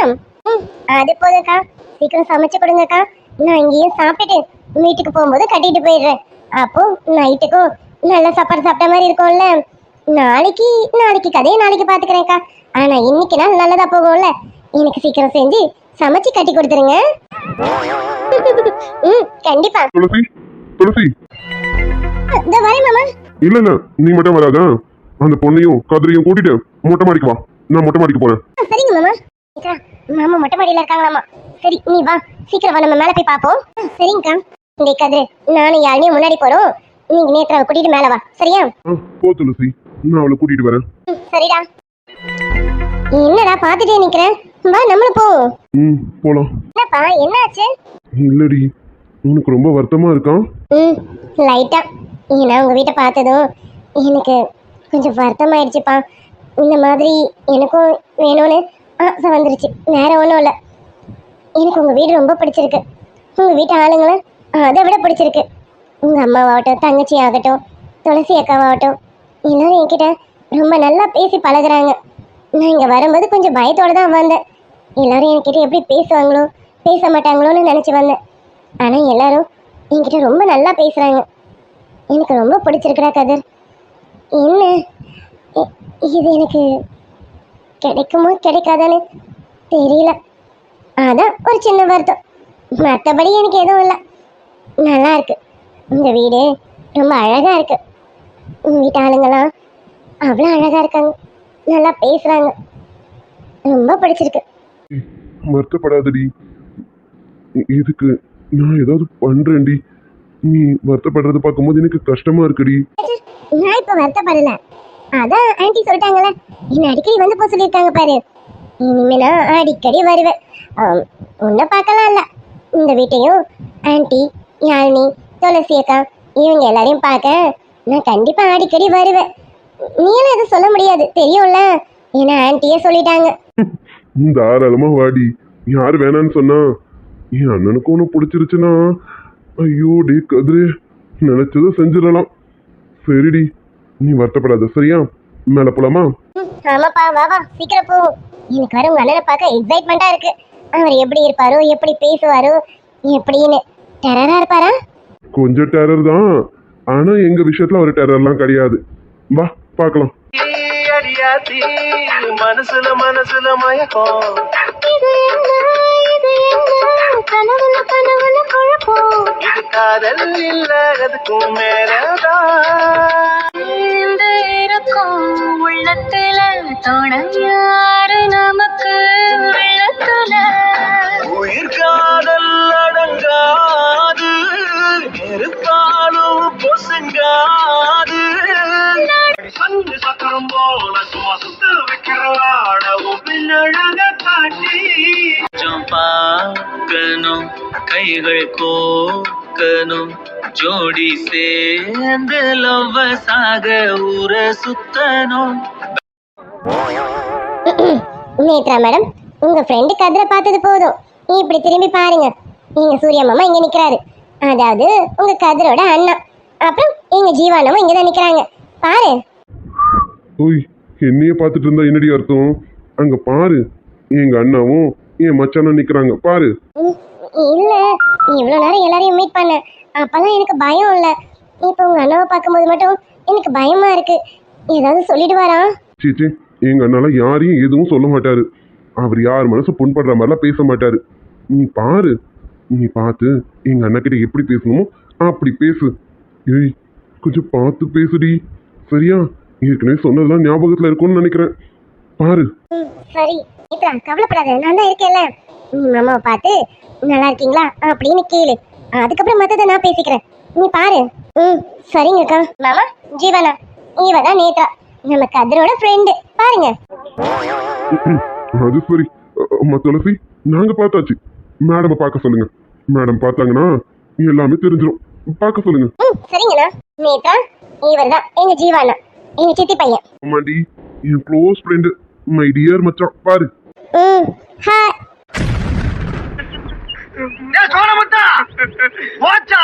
B: அது போதும்க்கா, சீக்கிரம் சமைச்சு கொடுங்கக்கா. நான் இங்கேயும் சாப்பிட்டுட்டு வீட்டுக்கு போகும்போது கட்டிட்டு போயிடுறேன். அப்போ நைட்டுக்கும் நல்ல சாப்பாடு சாப்பிட்ட மாதிரி இருக்கும்ல. நாளைக்கு கதையை நாளைக்கு பார்த்துக்கிறேன்க்கா. ஆனால் இன்னைக்கு நாள் நல்லதா போகும்ல, எனக்கு சீக்கிரம் செஞ்சு சமைச்சு கட்டி கொடுத்துருங்க. கண்டிப்பா.
C: துளசி துளசி,
B: இந்த வரேன் மாமா.
C: இல்ல இல்ல, நீ மட்டும் வராதா, அந்த பொண்ணையும் கதிரையும் கூட்டிட்டு மொட்டை மாடிக்கு வா. நான் மொட்டை மாடிக்கு போறேன்.
B: சரிங்க மாமா. மாமா மொட்டை மாடியில இருக்காங்களாமா. சரி நீ வா, சீக்கிரம் வா, நம்ம மேல போய் பார்ப்போம். சரிங்கக்கா. இந்த கதிரு நானும் யாருமே முன்னாடி போறோம், நீங்க நேத்ராவை கூட்டிட்டு மேல வா சரியா?
C: போ துளசி, நான் அவளை கூட்டிட்டு வரேன்.
B: சரிடா. என்னடா பாத்துட்டே நிக்கிறேன், வா நம்மளும் போ.
C: போலாம்.
B: என்னப்பா என்னாச்சு?
C: இல்லடி, உனக்கு ரொம்ப வருத்தமா இருக்கான்?
B: லைட்டா. ஏன்னா உங்க வீட்டை பார்த்ததும் எனக்கு கொஞ்சம் வருத்தமாயிடுச்சுப்பா. இந்த மாதிரி எனக்கும் வேணும்னு ஆசை வந்துருச்சு, வேற ஒன்றும் இல்லை. எனக்கு உங்கள் வீடு ரொம்ப பிடிச்சிருக்கு. உங்கள் வீட்டு ஆளுங்களை அதை விட பிடிச்சிருக்கு. உங்கள் அம்மாவாகட்டும், தங்கச்சி ஆகட்டும், துளசி அக்காவாகட்டும், எல்லாரும் என்கிட்ட ரொம்ப நல்லா பேசி பழகுறாங்க. நான் இங்கே வரும்போது கொஞ்சம் பயத்தோடு தான் வந்தேன். எல்லாரும் என்கிட்ட எப்படி பேசுவாங்களோ பேச மாட்டாங்களோன்னு நினச்சி வந்தேன். ஆனால் எல்லாரும் என்கிட்ட ரொம்ப நல்லா பேசுகிறாங்க. எனக்கு ரொம்ப பிடிச்சிருக்குடா கதிர். என்ன இது எனக்கு கிடைக்குமோ கிடைக்காதான்னு தெரியல. அதான் ஒரு சின்ன வருத்தம், மற்றபடி எனக்கு எதுவும் இல்லை. நல்லா இருக்கு இந்த வீடு, ரொம்ப அழகா இருக்கு. வீட்டு ஆளுங்களாம் அவ்வளோ அழகா இருக்காங்க, நல்லா பேசுறாங்க, ரொம்ப பிடிச்சிருக்கு.
C: வருத்தப்படாதடி, இதுக்கு நான் ஏதாவது பண்றேன்டி. நீ வருத்தப்படுறத பார்க்கும்போது எனக்கு கஷ்டமா இருக்குடி.
B: நான் இப்ப வருத்தப்படல, அதான் ஆன்ட்டி சொல்லிட்டாங்கல்ல, என்ன அடிக்கடி வந்து போக சொல்லியிருக்காங்க பாரு. இனிமே நான் அடிக்கடி வருவேன். உன்னை பார்க்கலாம் இல்ல, இந்த வீட்டையும் ஆன்ட்டி, யாழினி, துளசி அக்கா இவங்க எல்லாரையும் பார்க்க நான் கண்டிப்பா அடிக்கடி வருவேன். நீ எல்லாம் எதுவும் சொல்ல முடியாது தெரியும்ல, ஏன்னா ஆன்ட்டியே சொல்லிட்டாங்க.
C: தாராளமா வாடி, யாரு வேணான்னு சொன்னா? என் அண்ணனுக்கு ஒன்று பிடிச்சிருச்சுன்னா ஐயோ டே கதிரே, நினைச்சதை செஞ்சிடலாம். சரிடி, நீ வருத்தப்படாத சரியா? மேல போலாமா?
B: ஆமாப்பா, வா வா சீக்கிரம் போ. எனக்கு வர உங்க அண்ணனை பார்க்க எக்ஸைட்மெண்டா இருக்கு. அவர் எப்படி இருப்பாரோ, எப்படி பேசுவாரோ, எப்படின்னு. டெரரா இருப்பாரா?
C: கொஞ்சம் டெரர் தான், ஆனா எங்க விஷயத்துல ஒரு டெரர்லாம் கிடையாது. வா பார்க்கலாம்.
A: அடியாத்தி மனசுல மனசுல மயக்கம். இது காதல் இல்ல, அதுக்கும் மேலதான்
D: இருக்கும் உள்ளத்துல தோணம் யாரு நமக்கு உள்ளத்துல.
A: உயிர் காதல் அடங்காது, நெருப்பாலும் பொசுங்காது. சங்கு சக்கரம் போல சும்மா சுத்த வைக்கிறவாடவும் பின்னழக காட்டி பார்க்கணும், கைகள் கோக்கணும், ஜோடி சேர்ந்து லவ்வசாக ஊர சுத்தணும்.
B: நேத்ரா மேடம், உங்க ஃப்ரெண்டு கதிரை பார்த்தது போதும். நீ இப்படி திரும்பி பாருங்க, எங்க சூர்யா மாமா இங்க நிக்கிறாரு, அதாவது உங்க கதிரோட அண்ணா. அப்புறம் எங்க ஜீவானமும் இங்கதான் நிக்கிறாங்க பாரு.
C: ஓய், என்னையே பார்த்துட்டு இருந்தா என்னடி அர்த்தம்? அங்க பாரு, எங்க அண்ணாவும் என் மச்சானும் நிக்கிறாங்க பாரு.
B: இல்ல, நீ இவ்வளவு நேரம் எல்லாரையும் மீட் பண்ண, அப்பெல்லாம் எனக்கு பயம் இல்ல. இப்ப உங்க அண்ணாவை பார்க்கும்போது மட்டும் எனக்கு பயமா இருக்கு. ஏதாவது சொல்லிடுவாரா?
C: சீச்சி, எங்க அண்ணால யாரையும் எதுவும் சொல்ல மாட்டாரு. அவர் யார் மனசு புண்படுற மாதிரிலாம் பேச மாட்டாரு. நீ பாரு, நீ பார்த்து எங்க அண்ணா கிட்ட எப்படி பேசணுமோ அப்படி பேசு. ஏய், கொஞ்சம் பார்த்து பேசுடி சரியா? ஏற்கனவே சொன்னதெல்லாம் ஞாபகத்துல இருக்கும்னு நினைக்கிறேன். பாரு.
B: சரி நேத்ரா, கவலைப்படாத, நான் தான் இருக்கேன்ல. நீ மாமாவை பார்த்து நல்லா இருக்கீங்களா அப்படின்னு கேளு, அதுக்கப்புறம் மத்ததை நான் பேசிக்கிறேன். நீ பாரு. சரிங்கக்கா. மாமா, ஜீவனா, இவதான் நேத்ரா, நம்ம கதிரோட ஃப்ரெண்டு பாருங்க.
C: அது சரி. துளசி, நாங்க பார்த்தாச்சு. மேடம் பார்க்க சொல்லுங்க. மேடம் பார்த்தாங்கன்னா எல்லாமே தெரிஞ்சிடும். பார்க்க சொல்லுங்க.
B: சரிங்கண்ணா. நேத்ரா, இவர்தான் எங்க ஜீவானா, எங்க சித்தி பையன்.
C: ஆமாண்டி, என் க்ளோஸ் ஃப்ரெண்டு, மை டியர் மச்சான். பாரு.
B: ஹாய்.
A: சோழமுத்தா போச்சா,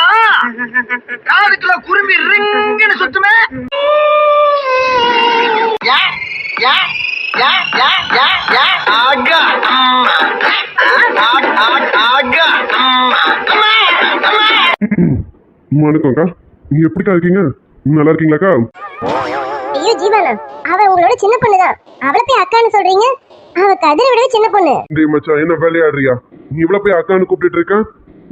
A: காதுக்குள்ள குரும்பி ரிங்குன்னு சுத்துமே.
C: வணக்கம்க்கா, நீங்க எப்படிக்கா இருக்கீங்க? நல்லா இருக்கீங்களாக்கா?
B: ஐயோ ஜீவானா, அவ உங்களோட சின்ன பொண்ணுதான், அவளை போய் அக்கான்னு சொல்றீங்க? அவ கதிரை விடவே சின்ன பொண்ணு.
C: டேய் மச்சான், என்ன விளையாடுறியா? நீ இவ்வளவு போய் அக்கான்னு கூப்பிட்டு இருக்க?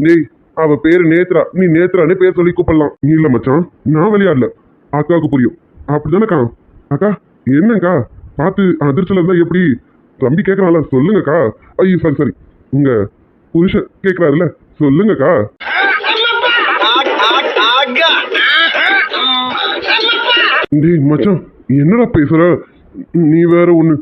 C: டேய், அவ பேரு நேத்ரா, நீ நேத்ரான்னு பேர் சொல்லி கூப்பிடலாம். நீ இல்ல மச்சான், நான் விளையாடல, அக்காவுக்கு புரியும். அப்படிதானக்கா? அக்கா என்னக்கா பார்த்து அதிர்ச்சியில இருந்தா எப்படி? தம்பி கேட்கறான்ல, சொல்லுங்கக்கா. ஐயோ சரி சரி, உங்க புருஷன் கேட்கறாருல, சொல்லுங்கக்கா. டேய் மச்சான், என்னடா பேசுற? நீ வேற ஒண்ணு.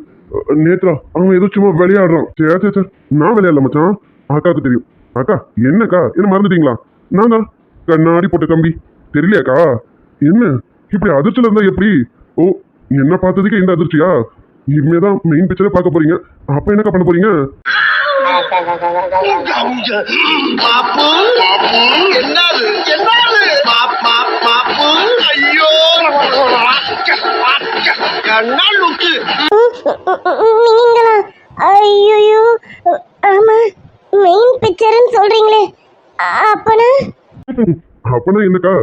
C: நேத்ரா அவன் ஏதோ சும்மா விளையாடுறான். சரி சரி, நான் விளையாடல மச்சான், அக்காவுக்கு தெரியும். அக்கா என்னக்கா, என்ன மறந்துட்டீங்களா? நான் தான் கண்ணாடி போட்ட தம்பி, தெரியலையாக்கா? என்ன இப்படி அதிர்ச்சியில இருந்தா எப்படி? ஓ, என்ன பார்த்ததுக்கு இந்த அதிர்ச்சியா? இனிமேதான் மெயின் பிக்சரே பார்க்க போறீங்க. அப்ப என்னக்கா பண்ண போறீங்க?
B: நீங்களா? ஐயோ, ஆமா, மெயின் பிக்சர்னு சொல்றீங்களே, அப்பனா
C: அப்பனா என்னக்கா?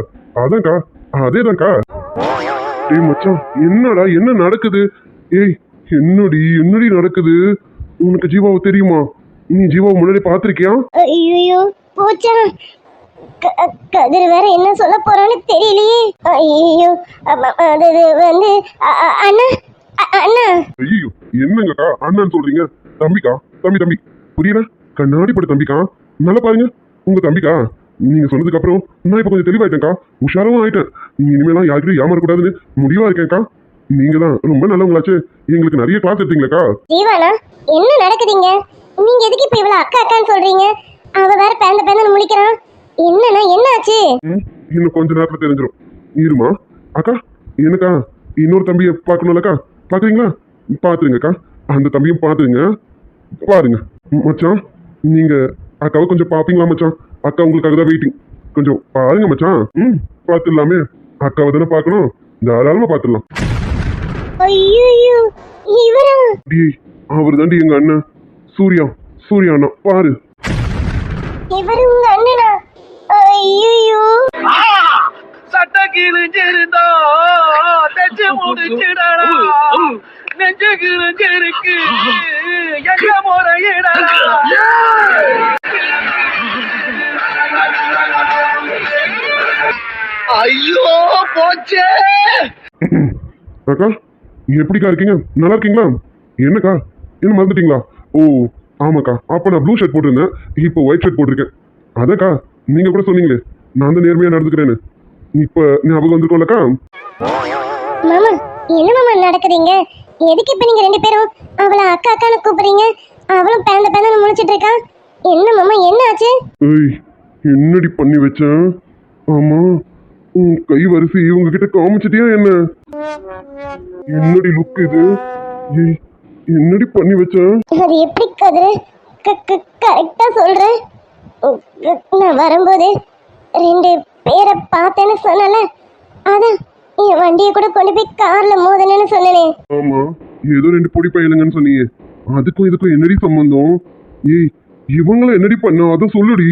C: அதான்க்கா, அதேதான்க்கா. டேய் மச்சான், என்னடா என்ன நடக்குது? ஏய், என்னடி நடக்குது? உனக்கு ஜீவாவை தெரியுமா? நீ ஜீவாவை முன்னாடி பாத்திருக்கியா?
B: ஐயோ போச்சா, கதிர் வேற என்ன சொல்ல போறான்னு தெரியலையே. ஐயோ அது வந்து அண்ணா அண்ணா.
C: ஐயோ, என்னங்கக்கா அண்ணான்னு சொல்றீங்க? தம்பிக்கா, தம்பி புரியல. கண்ணாடி பட தம்பிக்கா, நல்லா பாருங்க உங்க தம்பிக்கா. நீங்க சொன்னதுக்கு அப்புறம் நான் இப்ப கொஞ்சம் தெளிவாயிட்டேன்க்கா, உஷாரவும் ஆயிட்டேன். இனிமேலாம் யாருக்கும் ஏமாறக்கூடாதுன்னு முடிவா இருக்கேன்க்கா. நீங்க தான் ரொம்ப நல்லவங்களாச்சு, எங்களுக்கு நிறைய கிளாஸ் எடுத்தீங்களேக்கா.
B: ஜீவானா, என்ன நடக்குதுங்க? நீங்க எதுக்கு இப்ப இவ்வளவு அக்கா அக்கான்னு சொல்றீங்க? அவ வேற பேந்த முழிக்கிறான். என்னன்னா என்னாச்சு?
C: இன்னும் கொஞ்ச நேரத்துல தெரிஞ்சிடும், இருமா. அக்கா, என்னக்கா இன்னொரு தம்பியை பார்க்கணும்லக்கா? பாக்குறீங்களா? பாத்துருங்கக்கா, அந்த தம்பியும் பாத்துருங்க. பாருங்க மச்சான், நீங்க அக்காவை கொஞ்சம் பாப்பீங்களா மச்சான்? அக்கா உங்களுக்காக தான் வெயிட்டிங். கொஞ்சம் பாருங்க மச்சான். பாத்துடலாமே, அக்காவை தானே பார்க்கணும், தாராளமா பாத்துடலாம்.
B: ஐயோ இவரா?
C: டேய், அவர் தாண்டி எங்க அண்ணன் சூர்யா அண்ணா. பாரு,
B: இவரு உங்க அண்ணனா? ஐயோ
A: சட்ட கிழிஞ்சிருந்தா தச்சு முடிச்சிடா, நெஞ்சு கிழிஞ்சிருக்கு எங்க முறையிடா. ஐயோ போச்சே.
C: அக்கா எப்படிக்கா இருக்கீங்க? நல்லா இருக்கீங்களா? என்னக்கா என்ன மறந்துட்டீங்களா? ஓ ஆமாக்கா, அப்ப நான் ப்ளூ ஷர்ட் போட்டிருந்தேன், இப்போ ஒயிட் ஷர்ட் போட்டிருக்கேன். அதான்க்கா, நீங்க கூட சொன்னீங்களே நான் தான் நேர்மையா நடந்துக்கிறேன்னு. இப்ப ஞாபகம் வந்துருக்கோம்லக்கா?
B: மாமா, என்ன மாமா நடக்குதுங்க? எதுக்கு இப்ப நீங்க ரெண்டு பேரும் அவள அக்கா அக்கான்னு கூப்பிடுறீங்க? அவளும் பேந்த முழிச்சிட்டு இருக்கா. என்ன மாமா, என்ன ஆச்சு?
C: ஏய், என்னடி பண்ணி வச்சேன்? ஆமா, உன் கை வரிசை இவங்க கிட்ட காமிச்சிட்டியா என்ன? என்னடி லுக் இது? ஏய், என்னடி பண்ணி வச்சேன்?
B: அது எப்படி கதிரு? கரெக்டா சொல்றேன். நான் வரும்போது ரெண்டு பேரை பார்த்தேன்னு சொன்னல, அதான் என் வண்டியை கூட கொண்டு போய் கார்ல மோதனேன்னு சொன்னனே.
C: ஆமா, ஏதோ ரெண்டு பொடி பையலுங்கன்னு சொன்னீங்க, அதுக்கும் இதுக்கும் என்னடி சம்பந்தம்? ஏய், இவங்கள என்னடி பண்ண அத சொல்லுடி.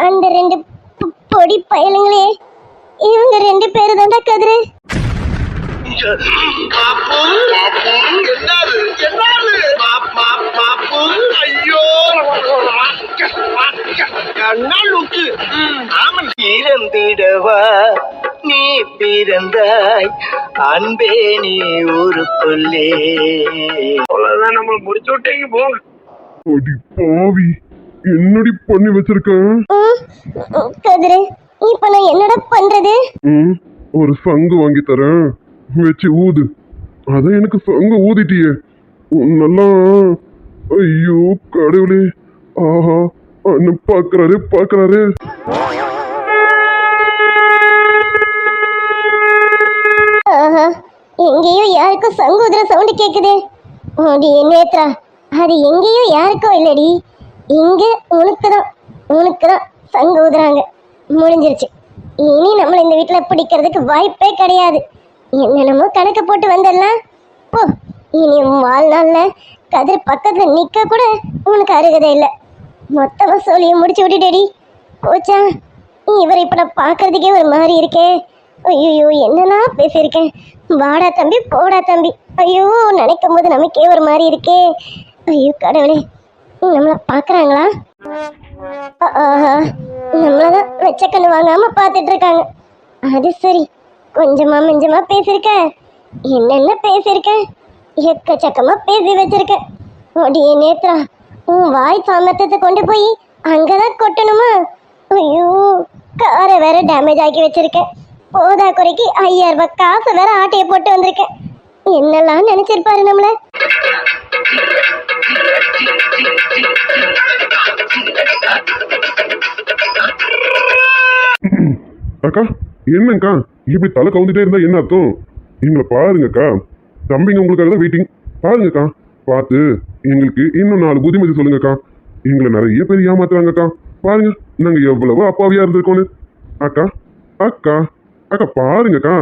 B: அந்த ரெண்டு பொடி பயலுங்களே, இவங்க ரெண்டு பேரு தான்டா கதிரு.
A: ஐயோ பிறந்திடவா நீ பிறந்தாய் அன்பே நீ ஊருக்குள்ளே. அவ்வளவுதான், நம்ம முடிச்சு விட்டீங்க போங்க.
C: அடி பாவி, என்னடி பண்ணி வச்சிருக்கேன்?
B: கதிரு, இப்ப நான் என்னடா பண்றது?
C: ஒரு சங்கு வாங்கி தரேன், வச்சு ஊது. அதான் எனக்கு சங்கு ஊதிட்டியே நல்லா. ஐயோ கடவுளே, ஆஹா அண்ணன் பாக்குறாரு.
B: ஆஹா, எங்கேயோ யாருக்கும் சங்கு ஊதுற சவுண்ட் கேக்குது. நேத்ரா, அது எங்கேயோ யாருக்கும் இல்லடி, இங்க உனக்குதான் சங்கு ஊதுறாங்க. முடிஞ்சிருச்சு. இனி நம்மள இந்த வீட்டுல பிடிக்கிறதுக்கு வாய்ப்பே கிடையாது. என்னென்னமோ கணக்கு போட்டு வந்துடலாம் போ. இனி வாழ்நாள்ல கதிர் பக்கத்துல நிக்க கூட உனக்கு அருகதை இல்லை. மொத்தமா சொல்லிய முடிச்சு விட்டுட்டேடி. போச்சா, இவரை இப்ப நான் பாக்குறதுக்கே ஒரு மாதிரி இருக்கேன். ஐயோ, என்னெல்லாம் பேசியிருக்கேன். வாடா தம்பி போடா தம்பி. ஐயோ, நினைக்கும் போது நமக்கே ஒரு மாதிரி இருக்கே. ஐயோ கடவுளே, நம்மள பாக்குறாங்களா? நம்மளதான் வெச்ச கண்ணு வாங்காம பாத்துட்டு இருக்காங்க. அது சரி, கொஞ்சமா மிஞ்சமா பேசியிருக்க. என்னென்ன பேசியிருக்க? எக்கச்சக்கமா பேசி வச்சிருக்க. ஓடியே நேத்ரா, உன் வாய் சாமர்த்தியத்தை கொண்டு போய் அங்கதான் கொட்டணுமா? ஐயோ, காரை வேற டேமேஜ் ஆக்கி வச்சிருக்க. போதா குறைக்கு 5000 ரூபாய் காசு வேற ஆட்டையை போட்டு வந்திருக்கேன். என்னெல்லாம் நினைச்சிருப்பாரு நம்மள.
C: அக்கா, என்னங்கக்கா இப்படி தலை கவுந்துட்டே இருந்தா என்ன அர்த்தம்? எங்களை பாருங்கக்கா, தம்பிங்க உங்களுக்காக தான் வெயிட்டிங். பாருங்கக்கா, பார்த்து எங்களுக்கு இன்னும் 4 புத்திமதி சொல்லுங்கக்கா. எங்களை நிறைய பேர் ஏமாத்துறாங்கக்கா. பாருங்க நாங்க எவ்வளவு அப்பாவியா இருந்திருக்கோன்னு. அக்கா அக்கா அக்கா பாருங்கக்கா.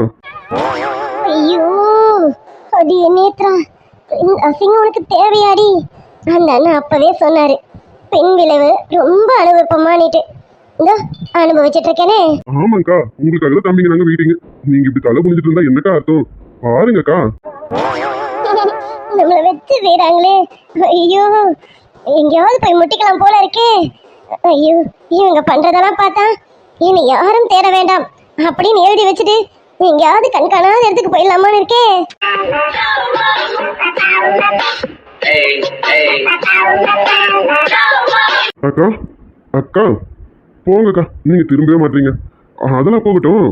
B: ஐயோ, அது நேத்ரா, இந்த அசிங்கம் உனக்கு தேவையாடி? அந்த அண்ணன் அப்பவே சொன்னாரு, பெண் விளைவு ரொம்ப அனுபவமானிட்டு. இந்த அனுபவிச்சிட்டு இருக்கேனே.
C: ஆமாங்கக்கா, உங்களுக்காக தான் தம்பிங்க நாங்க வெயிட்டிங்க. நீங்க இப்படி தலை குனிஞ்சிட்டு இருந்தா என்னக்கா அர்த்தம்? பாருங்கக்கா.
B: நம்மள வச்சு வீராங்களே. ஐயோ, எங்கேயாவது போய் முட்டிக்கலாம் போல இருக்கே. ஐயோ, இவங்க பண்றதெல்லாம் பார்த்தா இனி யாரும் தேட வேண்டாம் அப்படின்னு எழுதி வச்சுட்டு எங்கேயாவது கண்காணாத இடத்துக்கு போயிடலாமான்னு இருக்கே.
C: அக்கா அக்கா போங்கக்கா, நீங்க திரும்பவே மாட்டீங்க. அதெல்லாம் போகட்டும்.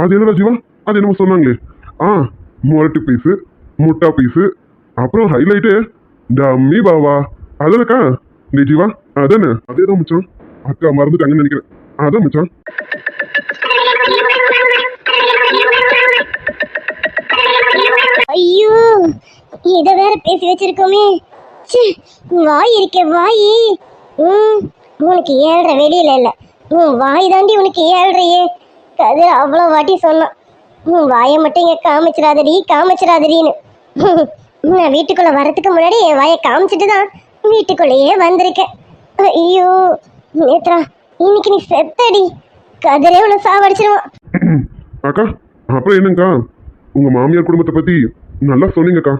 C: அது என்னடா ஜீவா, அது என்னமோ சொன்னாங்களே, முரட்டு பீஸு, முட்டா பீஸு, அப்புறம் ஹைலைட்டு டம்மி பாவா, அதானக்கா? நீ ஜீவா அதானே? அதேதான் மச்சான். அக்கா மறந்துட்டாங்கன்னு நினைக்கிறேன். அதான் மச்சான்.
B: ஐயோ, இத வேற பேசி வச்சிருக்கோமே. வாய் இருக்கே வாய். உனக்கு ஏழ்ற வெளியில இல்ல, உன் வாய் தாண்டி உனக்கு ஏழ்றையே. கதிர் அவ்வளோ வாட்டி சொன்னான், உன் வாயை மட்டும் இங்க காமிச்சிடாதடி காமிச்சிடாதடின்னு. நான் வீட்டுக்குள்ள வரதுக்கு முன்னாடி என் வாயை காமிச்சிட்டு தான் வீட்டுக்குள்ளேயே வந்திருக்கேன். ஐயோ நேத்ரா, இன்னைக்கு நீ செத்தடி. கதிரே உன்னை சாவடிச்சிருவான்.
C: அக்கா அப்புறம் என்னங்கக்கா, உங்க மாமியார் குடும்பத்தை பத்தி நல்லா சொன்னீங்கக்கா.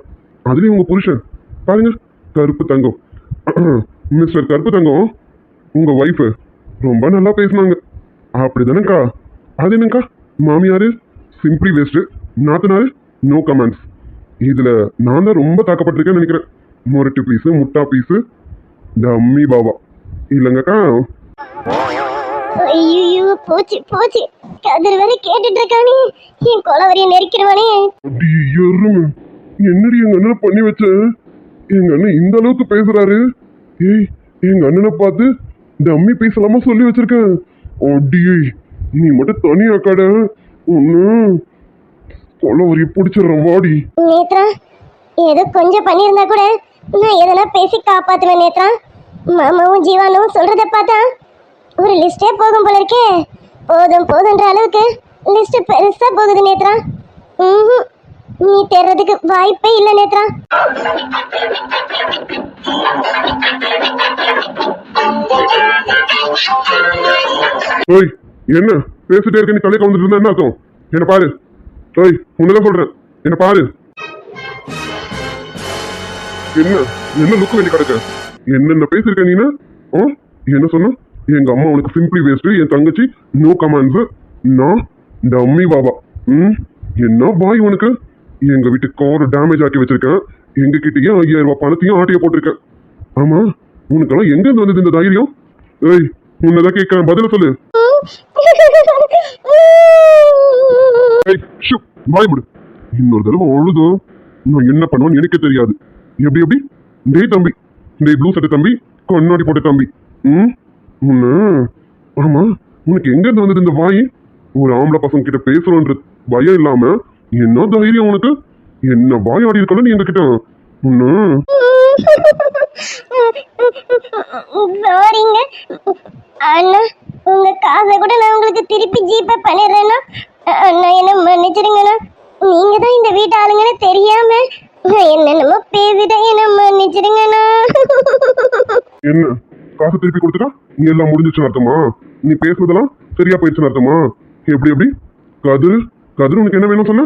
C: அதுலயும் உங்க புருஷன் பாருங்க, கருப்பு தங்கம், மிஸ்டர் கருப்பு தங்கம், உங்க ஒய்ஃபு ரொம்ப நல்லா பேசினாங்க. அப்படிதானேக்கா? அது என்னக்கா, மாமியாரு சிம்பிளி வேஸ்ட், நாத்தனாரு நோ கமெண்ட்ஸ். இதுல நான் தான் ரொம்ப தாக்கப்பட்டிருக்கேன்னு நினைக்கிறேன். முரட்டு பீஸு, முட்டா பீஸு, டம்மி பாபா இல்லைங்கக்கா?
B: ஐயோ, போச்சு போச்சு. கதிர் வேற கேட்டுட்டு இருக்கானே, என் கொலவரிய நெருக்கிடுவானே.
C: அப்படி எருமை, என்னடி எங்க அண்ணனை பண்ணி வச்ச? எங்க அண்ணன் இந்த அளவுக்கு பேசுறாரு. ஏய், எங்க அண்ணனை பார்த்து டம்மி பேசலாமா சொல்லி வச்சிருக்கேன். அடியே, நீ மட்டும் தனியா கடை ஒண்ணு கொலவரிய பிடிச்சிடுறேன் வாடி.
B: நேத்ரா, ஏதோ கொஞ்சம் பண்ணியிருந்தா கூட நான் எதனா பேசி காப்பாத்துவேன் நேத்ரா. மாமாவும் ஜீவானும் சொல்றத பார்த்தா ஒரு லிஸ்டே போகும் போல இருக்கே. போதும் போதுன்ற அளவுக்கு லிஸ்ட் பெருசா போகுது நேத்ரா. நீ தேர்றதுக்கு வாய்ப்பே இல்லை நேத்ரா.
C: ஓய், என்ன பேசிட்டே இருக்க? நீ தலையை கவுந்துட்டு இருந்தா என்ன அர்த்தம்? என்ன பாரு. ஓய், உன்னதான் சொல்றேன், என்ன பாரு. என்ன என்ன லுக்கு வேண்டி கிடக்க? என்னென்ன பேசிருக்க நீனா? என்ன சொன்ன? எங்க அம்மா உனக்கு சிம்பிளி வேஸ்ட், என் தங்கச்சி நோ கமாண்ட்ஸ், நான் டம்மி பாபா. என்ன பாய் உனக்கு? எங்க வீட்டு கார் டேமேஜ் ஆக்கி வச்சிருக்கேன், எங்க கிட்டயே 5000 ரூபாய் பணத்தையும் ஆட்டிய போட்டிருக்கேன். ஆமா, உனக்கெல்லாம் எங்க இருந்து வந்தது இந்த தைரியம்? ஏய், உன்னதான் கேட்கிறேன், பதில சொல்லு. பாய் முடு. இன்னொரு தடவை அழுதும் நான் என்ன பண்ணுவேன்னு எனக்கு தெரியாது. எப்படி எப்படி? டேய் தம்பி, டேய் ப்ளூ சட்டை தம்பி, கண்ணாடி போட்ட தம்பி. ஆமா, உனக்கு எங்க இருந்து வந்தது இந்த வாய்? ஒரு ஆம்பளை பசங்க கிட்ட பேசுறோன்ற பயம் இல்லாம என்ன தைரியம் உனக்கு? என்ன வாய் ஆடி இருக்கல நீ எங்க கிட்ட?
B: சாரிங்க அண்ணா, உங்க காசை கூட நான் உங்களுக்கு திருப்பி ஜிபே பண்ணிடுறேன்னா அண்ணா என்ன மன்னிச்சிருங்கண்ணா. நீங்க தான் இந்த வீட்டு ஆளுங்கன்னு தெரியாம நான் என்னென்னமோ பேசிட்டேன், என்ன மன்னிச்சிருங்கண்ணா.
C: என்ன காசு திருப்பி கொடுத்துட்டா நீ எல்லாம் முடிஞ்சிச்சுன்னு அர்த்தமா? நீ பேசுறதெல்லாம் சரியா போயிடுச்சுன்னு அர்த்தமா? எப்படி எப்படி? கதிர் கதிர் உனக்கு என்ன வேணும் சொல்லு.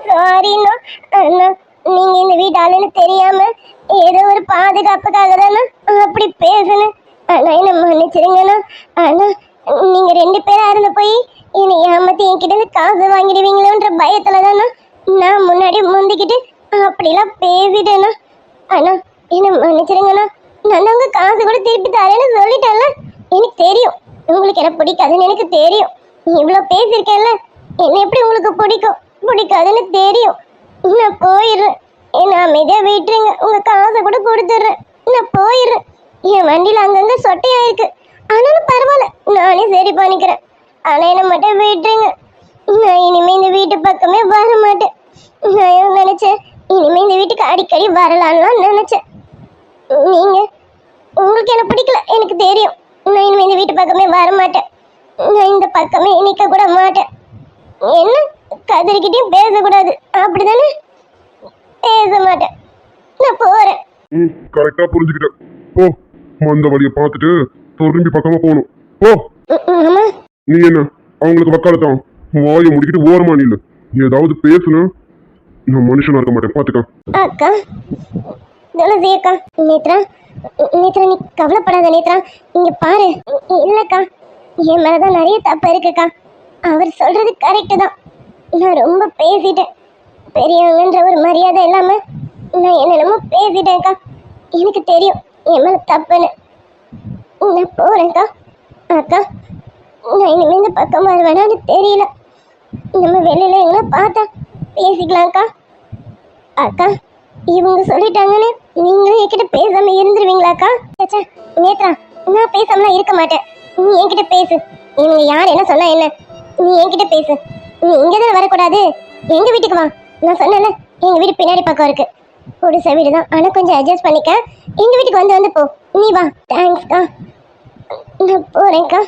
B: சாரிண்ணா அண்ணா, நீங்க இந்த வீட்டு ஆளுன்னு தெரியாம ஏதோ ஒரு பாதுகாப்புக்காக தானே அப்படி பேசுனேன். ஆனா என்ன மன்னிச்சிருங்கண்ணா. ஆனா நீங்க 2 பேரா இருந்து போய் என்னை ஏமாத்தி என்கிட்ட இருந்து காசு வாங்கிடுவீங்களோன்ற பயத்துல தானே நான் முன்னாடி முந்திக்கிட்டு அப்படிலாம் பேசிட்டேண்ணா. ஆனா என்ன மன்னிச்சிருங்கண்ணா. நான் உங்க காசு கூட திருப்பி தரேன்னு சொல்லிட்டேன்ல. எனக்கு தெரியும் உங்களுக்கு என்ன பிடிக்காதுன்னு எனக்கு தெரியும். நீ இவ்வளவு பேசியிருக்கேன்ல, என்ன எப்படி உங்களுக்கு பிடிக்காதுன்னு தெரியும். நான் போயிடுறேன், என்ன அமைதியா விட்டுருங்க. உங்க காசை கூட கொடுத்துட்றேன், நான் போயிடுறேன். என் வண்டியில அங்கங்க சொட்டையா இருக்கு, ஆனாலும் பரவாயில்ல, நானே சரி பண்ணிக்கிறேன். ஆனா என்ன மட்டும் விட்டுருங்க. நான் இனிமே இந்த வீட்டு பக்கமே வர மாட்டேன். நான் நினைச்சேன் இனிமே இந்த வீட்டுக்கு அடிக்கடி வரலாம்லாம் நினைச்சேன். நீங்க உங்களுக்கு என்ன பிடிக்கல எனக்கு தெரியும். நான் இனிமே இந்த வீட்டு பக்கமே வர மாட்டேன். நான் இந்த பக்கமே நிக்க கூட மாட்டேன். என்ன கதிரிக்கிட்டையும் பேசக்கூடாது அப்படிதானே? பேச மாட்டேன், நான் போறேன்.
C: கரெக்டா புரிஞ்சுக்கிட்டேன். ஓ, மந்த வழியை பார்த்துட்டு திரும்பி பக்கமா போகணும் ஓ
B: மாமா
C: நீ என்ன அவங்களுக்கு வக்காலத்தான் வாயை முடிக்கிட்டு ஓரமா நில்லு ஏதாவது பேசணும் நான் மனுஷனா இருக்க மாட்டேன் பாத்துக்க
B: அக்கா துளசி அக்கா நேத்ரா நேத்ரா நீ கவலைப்படாத நேத்ரா இங்க பாரு இல்லக்கா என் மேலதான் நிறைய தப்பு இருக்குக்கா அவர் சொல்றது கரெக்டு தான் நான் ரொம்ப பேசிட்டேன் பெரியவங்கன்ற ஒரு மரியாதை இல்லாம நான் என்னென்னமோ பேசிட்டேன்க்கா எனக்கு தெரியும் என் மேல தப்புன்னு நான் போறேன்க்கா அக்கா நான் இனிமே இந்த பக்கம் வருவேனான்னு தெரியல நம்ம வெளியில எங்களை பார்த்தா பேசிக்கலாம்க்கா அக்கா இவங்க சொல்லிட்டாங்கன்னு நீங்களும் என்கிட்ட பேசாம இருந்துருவீங்களாக்கா ச்சே, நேத்ரா நான் பேசாமலாம் இருக்க மாட்டேன் நீ என்கிட்ட பேசு இவங்க யார் என்ன சொன்னா என்ன நீ என்கிட்ட பேசு நீ இங்கதானே வரக்கூடாது எங்க வீட்டுக்கு வா நான் சொன்னேன்ல எங்க வீடு பின்னாடி பக்கம் இருக்கு குடிசை வீடு தான் ஆனா கொஞ்சம் அட்ஜஸ்ட் பண்ணிக்க எங்க வீட்டுக்கு வந்து போ நீ வா தேங்க்ஸ்க்கா நான் போறேன்க்கா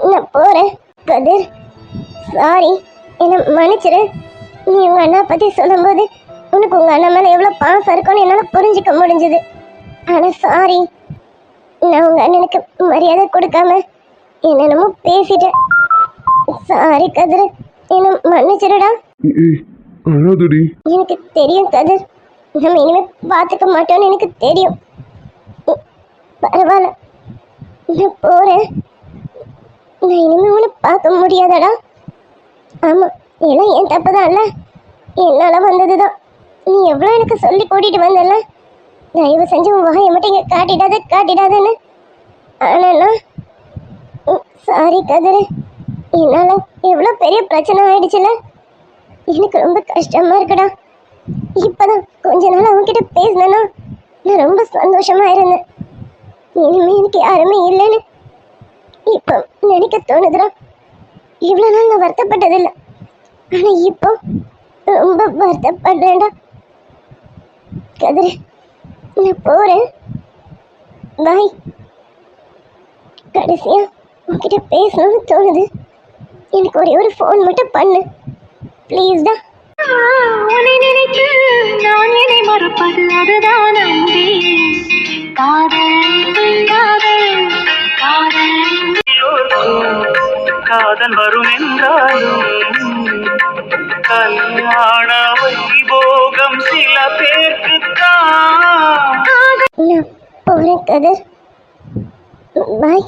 B: நான் போறேன் கதிர் சாரி என்ன மன்னிச்சிரு நீ உங்க அண்ணா பத்தி சொல்லும்போது உனக்கு உங்க அண்ணா மேல எவ்வளவு பாசம் இருக்கும்னு என்னால புரிஞ்சுக்க முடிஞ்சது ஆனா சாரி நான் உங்க அண்ணனுக்கு மரியாதை கொடுக்காம என்னென்னமோ பேசிட்டேன் சாரி கதிர் என்ன மன்னிச்சிருடா
C: ஏய் அழாதடி
B: எனக்கு தெரியும் கதிர் நம்ம இனிமே பார்த்துக்க மாட்டோம்னு எனக்கு தெரியும் பரவாயில்ல நான் போறேன் நான் இனிமே உன்னை பார்க்க முடியாதடா ஆமா எல்லாம் என் தப்பு தான் இல்ல என்னால வந்ததுதான் நீ எவ்வளவு எனக்கு சொல்லி கூட்டிட்டு வந்தல தயவு செஞ்சு உன் வாயை மட்டும் இங்க காட்டிடாதுன்னு ஆனா சாரி கதிரு என்னால எவ்வளவு பெரிய பிரச்சனை ஆயிடுச்சுல எனக்கு ரொம்ப கஷ்டமா இருக்குடா இப்பதான் கொஞ்ச நாள் அவன்கிட்ட பேசினேன்னா நான் ரொம்ப சந்தோஷமா இருந்தேன் இனிமே எனக்கு யாருமே இல்லைன்னு இப்போ நினைக்க தோணுதுடா இவ்வளவு நாள் நான் வருத்தப்பட்டதில்லை ஆனா இப்போ ரொம்ப வருத்தப்படுறேன்டா கதிரு நான் போறேன் பாய் கடைசியா உன்கிட்ட பேசணும்னு தோணுது எனக்கு ஒரே ஒரு ஃபோன் மட்டும் பண்ணு ப்ளீஸ்டா
D: உன்னை நினைத்து நான் என்னை மறப்பது அதுதான் அன்பே காதல் காதல் காதல்
A: காதல் வரும் என்றாலும் கல்யாண வைபோகம் சில பேர்க்குத்தான்.
B: நான் போறேன் கதிர் பாய்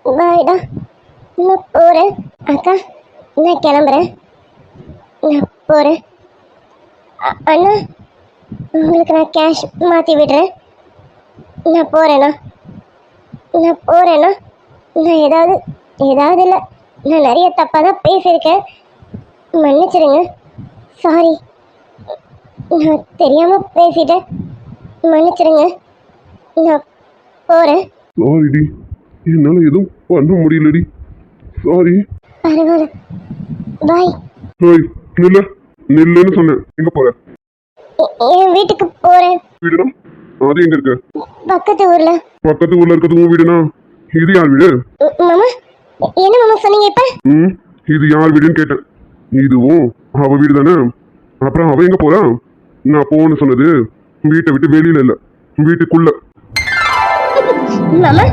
B: பாய்டா நான் போறேன் அக்கா நான் கிளம்புறேன் நான் போறேன் அண்ணா உங்களுக்கு நான் கேஷ் மாற்றி விடுறேன் நான் போறேண்ணா நான் ஏதாவது இல்லை நான் நிறைய தப்பாக தான் பேசியிருக்கேன் மன்னிச்சிடுங்க சாரி நான் தெரியாமல் பேசிட்டேன் மன்னிச்சிடுங்க நான் போகிறேன்
C: சாரிடி என்னால எதுவும் பண்ண முடியலடி சாரி
B: பரவாயில்ல பாய்
C: ஹாய் நில்லுன்னு சொன்னேன் எங்க போற
B: என் வீட்டுக்கு போகிறேன்
C: வீடுனா அது எங்க இருக்கு
B: பக்கத்து ஊரில்
C: பக்கத்து ஊர்ல இருக்கிறது உன் வீடுனா இது யார் வீடு
B: மாமா என்ன மாமா சொன்னீங்க இப்போ
C: இது யார் வீடுன்னு கேட்டேன் இதுவும் அவ வீடு தானே அப்புறம் அவ எங்க போறா நான் போன்னு சொன்னது வீட்டை விட்டு வெளியில இல்ல வீட்டுக்குள்ள
B: மாமா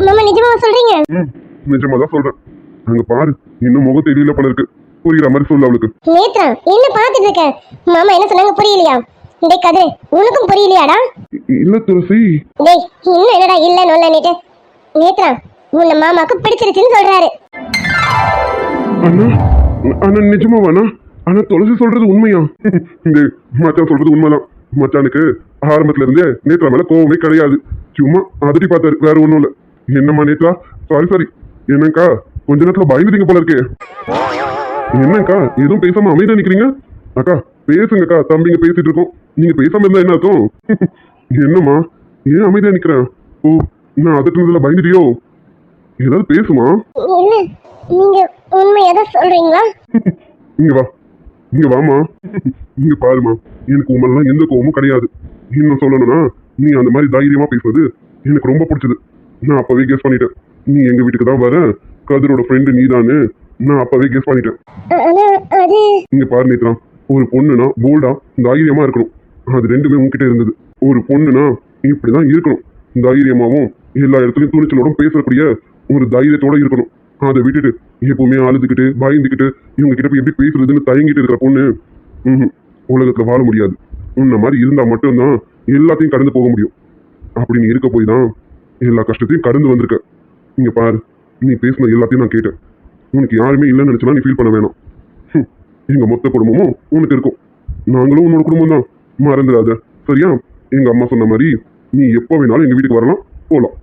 B: மாமா நிஜமா சொல்றீங்க
C: நிஜமா தான் சொல்றேன் அங்க பாரு இன்னும் முகம் தெரியல போல இருக்கு புரியுற மாதிரி சொல்லு அவளுக்கு
B: நேத்ரா என்ன பார்த்துட்டு இருக்க மாமா என்ன சொன்னாங்க புரியலையா டேய் கதிர் உனக்கும் புரியலையாடா
C: இல்ல துளசி
B: டேய் இன்னும் என்னடா இல்லன்னு சொல்லிட்டு நேத்ரா உன்னை மாமாக்கு பிடிச்சிருச்சுன்னு சொல்றாரு
C: அண்ணா அண்ணா நிஜமாவாண்ணா ஆனா துளசி சொல்றது உண்மையா இந்த மச்சான் சொல்றது உண்மைதான் மச்சானுக்கு ஆரம்பத்துல இருந்தே நேத்ரா மேல கோவமே கிடையாது சும்மா அதட்டி பார்த்தாரு வேற ஒண்ணும் இல்ல என்னம்மா நேத்ரா சாரி என்னக்கா கொஞ்ச நேரத்துல பயந்துட்டீங்க போல இருக்கே என்னக்கா எதுவும் பேசாம அமைதியா நிக்கிறீங்க அக்கா பேசுங்கக்கா தம்பிங்க பேசிட்டு இருக்கோம் நீங்க பேசாம இருந்தா என்ன அர்த்தம் என்னம்மா ஏன் அமைதியா நிக்கிறேன் ஓ நான் அதட்டுனதுல பயந்துட்டியோ ஏதாவது பேசுமா
B: இல்ல நீங்க உண்மையாதான் சொல்றீங்களா
C: இங்க வாமா இங்க பாருமா எனக்கு உமெல்லாம் எந்த கோவமும் கிடையாது இன்னும் சொல்லணும்னா நீ அந்த மாதிரி தைரியமா பேசுறது எனக்கு ரொம்ப பிடிச்சது நான் அப்பவே கெஸ் பண்ணிட்டேன் நீ எங்க வீட்டுக்கு தான் வர கதிரோட ஃப்ரெண்டு நீதானு நான் அப்பவே கெஸ் பண்ணிட்டேன்
B: ஆனா அது
C: இங்க பாரு நேத்ரா ஒரு பொண்ணுனா போல்டா தைரியமா இருக்கணும் அது ரெண்டுமே உன்கிட்ட இருந்தது ஒரு பொண்ணுனா இப்படிதான் இருக்கணும் தைரியமாவும் எல்லா இடத்துலயும் துணிச்சலோடும் பேசக்கூடிய ஒரு தைரியத்தோட இருக்கணும். அதை விட்டுட்டு எப்பவுமே அழுதுகிட்டு பயந்துக்கிட்டு இவங்க கிட்ட போய் எப்படி பேசுறதுன்னு தயங்கிட்டு இருக்கிற பொண்ணு உலகத்துல வாழ முடியாது. உன்ன மாதிரி இருந்தா மட்டும்தான் எல்லாத்தையும் கடந்து போக முடியும். அப்படி நீ இருக்க போய் தான் எல்லா கஷ்டத்தையும் கடந்து வந்திருக்க. இங்க பாரு, நீ பேசின எல்லாத்தையும் நான் கேட்டேன். உனக்கு யாருமே இல்லைன்னு நினைச்சா நீ ஃபீல் பண்ண வேணாம். எங்க மொத்த குடும்பமும் உனக்கு இருக்கும். நாங்களும் உன்னோட குடும்பம் தான், மறந்துடாத. சரியா? எங்க அம்மா சொன்ன மாதிரி நீ எப்போ வேணாலும் எங்க வீட்டுக்கு வரலாம், போலாம்.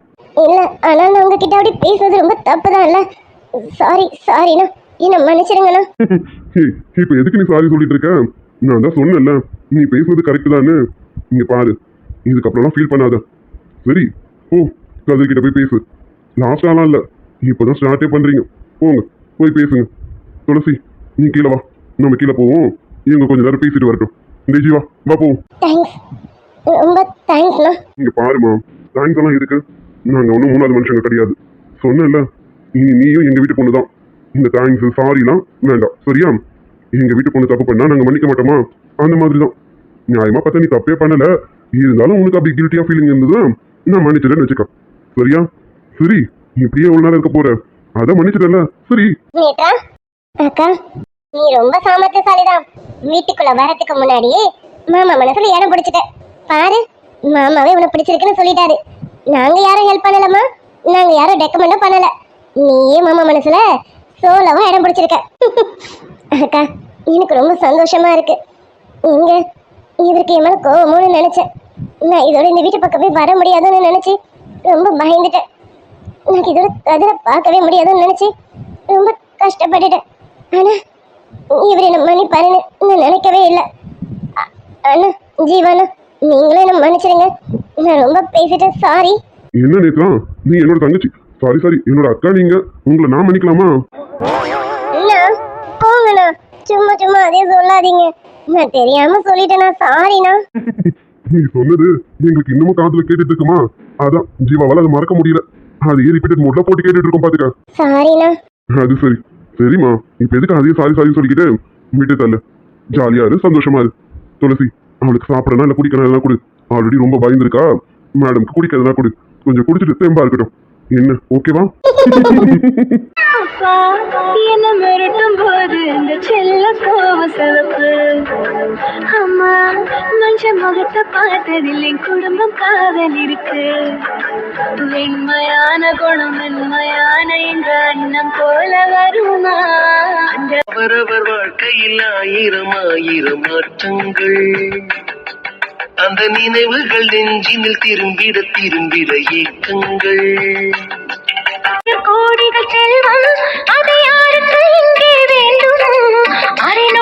B: இல்ல ஆனா நான் உங்ககிட்ட அப்படி பேசுறது ரொம்ப தப்புதான் இல்ல. சாரிண்ணா, என்ன மன்னிச்சிருங்கண்ணா.
C: இப்ப எதுக்கு நீ சாரி சொல்லிட்டு இருக்க? நான் தான் சொன்னேன்ல, நீ பேசுறது கரெக்ட் தானே. இங்க பாரு, இதுக்கப்புறம்லாம் ஃபீல் பண்ணாத. சரி, ஓ கதிர் கிட்ட போய் பேசு. லாஸ்டாலாம் இல்ல, இப்பதான் ஸ்டார்டே பண்றீங்க. போங்க போய் பேசுங்க. துளசி, நீ கீழே வா, நம்ம கீழே போவோம். இவங்க கொஞ்ச நேரம் பேசிட்டு வரட்டும். இந்த ஜீவா வா போவோம்.
B: தேங்க்ஸ், ரொம்ப தேங்க்ஸ்ண்ணா.
C: இங்க பாருமா, தேங்க்ஸ் எல்லாம் இருக்கு. நாங்க ஒன்றும் மூணாவது மனுஷங்க கிடையாது. சொன்னேன்ல, இனி நீயும் எங்க வீட்டு பொண்ணு தான். இந்த தேங்க்ஸ் சாரிலாம் வேண்டாம். சரியா? எங்க வீட்டு பொண்ணு தப்பு பண்ணா நாங்க மன்னிக்க மாட்டோமா? அந்த மாதிரி தான். நியாயமா பார்த்தா நீ தப்பே பண்ணல, இருந்தாலும் உனக்கு அப்படி கில்ட்டியா ஃபீலிங் இருந்தது, நான் மன்னிச்சிட்டேன்னு வச்சுக்க. சரியா? சரி, நீ இப்படியே எவ்வளவு நேரம் இருக்க போற? அதான் மன்னிச்சிட்டல. சரி
B: நேத்ரா அக்கா, நீ ரொம்ப சாமர்த்தியசாலிதான். வீட்டுக்குள்ள வரதுக்கு முன்னாடியே மாமா மனசுல இடம் பிடிச்சிட்ட. பாரு, மாமாவே உனக்கு பிடிச்சிருக்குன்னு சொல்லிட்டாரு. நாங்க யாரும் ஹெல்ப் பண்ணலமா, நாங்க யாரும் ரெக்கமெண்டும் பண்ணல. நீயே மாமா மனசுல சோலவா இடம் பிடிச்சிருக்க. அக்கா, எனக்கு ரொம்ப சந்தோஷமா இருக்கு. இங்க இவருக்கு என் மேல கோவமுன்னு நினைச்சேன். நான் இதோட இந்த வீட்டு பக்கமே வர முடியாதுன்னு நினைச்சு ரொம்ப பயந்துட்டேன். எனக்கு இதோட கதிரை பார்க்கவே முடியாதுன்னு நினைச்சு ரொம்ப கஷ்டப்பட்டுட்டேன். ஆனா இவர் என்ன மன்னிப்பாருன்னு நான் நினைக்கவே இல்லை. அண்ணா, ஜீவாண்ணா, நீங்களும் என்ன மன்னிச்சிருங்க. நான் ரொம்ப பேசிட்டேன், சாரி.
C: என்ன நேத்ரா, நீ என்னோட தங்கச்சி. சாரி சாரி, என்னோட அக்கா. நீங்க உங்களை நான் மன்னிக்கலாமா?
B: அண்ணா போங்கண்ணா, சும்மா சும்மா அதே சொல்லாதீங்க. நான் தெரியாம சொல்லிட்டேண்ணா, சாரிண்ணா.
C: நீ சொன்னது எங்களுக்கு இன்னமும் காதுல கேட்டுட்டு இருக்குமா? அதான் ஜீவாவால அதை மறக்க முடியல. அது ரிப்பீட்டட் மோட்ல போட்டு கேட்டுட்டு இருக்கோம், பாத்துக்க.
B: சாரிண்ணா.
C: அது சரி. சரிம்மா, இப்ப எதுக்கு அதே சாரி சாரி சொல்லிக்கிட்டு விட்டு தள்ளு. ஜாலியா இரு, சந்தோஷமா இரு. துளசி, அவளுக்கு சாப்பிடணும் இல்ல குடிக்கணும் எல்லாம் கொடு. ஆல்ரெடி ரொம்ப பயந்துருக்கா. மேடம்க்கு குடிக்கிறதுனா கொடு. கொஞ்சம் குடிச்சிட்டு தேம்பா இருக்கட்டும். என்ன, ஓகேவா?
D: அப்பா என்ன மிரட்டும் போது இந்த செல்ல கோவ சிவப்பு. அம்மா மஞ்ச முகத்தை பார்த்ததில் என் குடும்பம் காதல் இருக்கு. வெண்மையான குணம் மென்மையான என்ற அண்ணம் போல வருமா?
A: அவரவர் வாழ்க்கையில் ஆயிரம் ஆயிரம் மாற்றங்கள். அந்த நினைவுகள் நெஞ்சினில் திரும்பிட திரும்பிட ஏக்கங்கள்.
D: கோடிகள் செல்வம்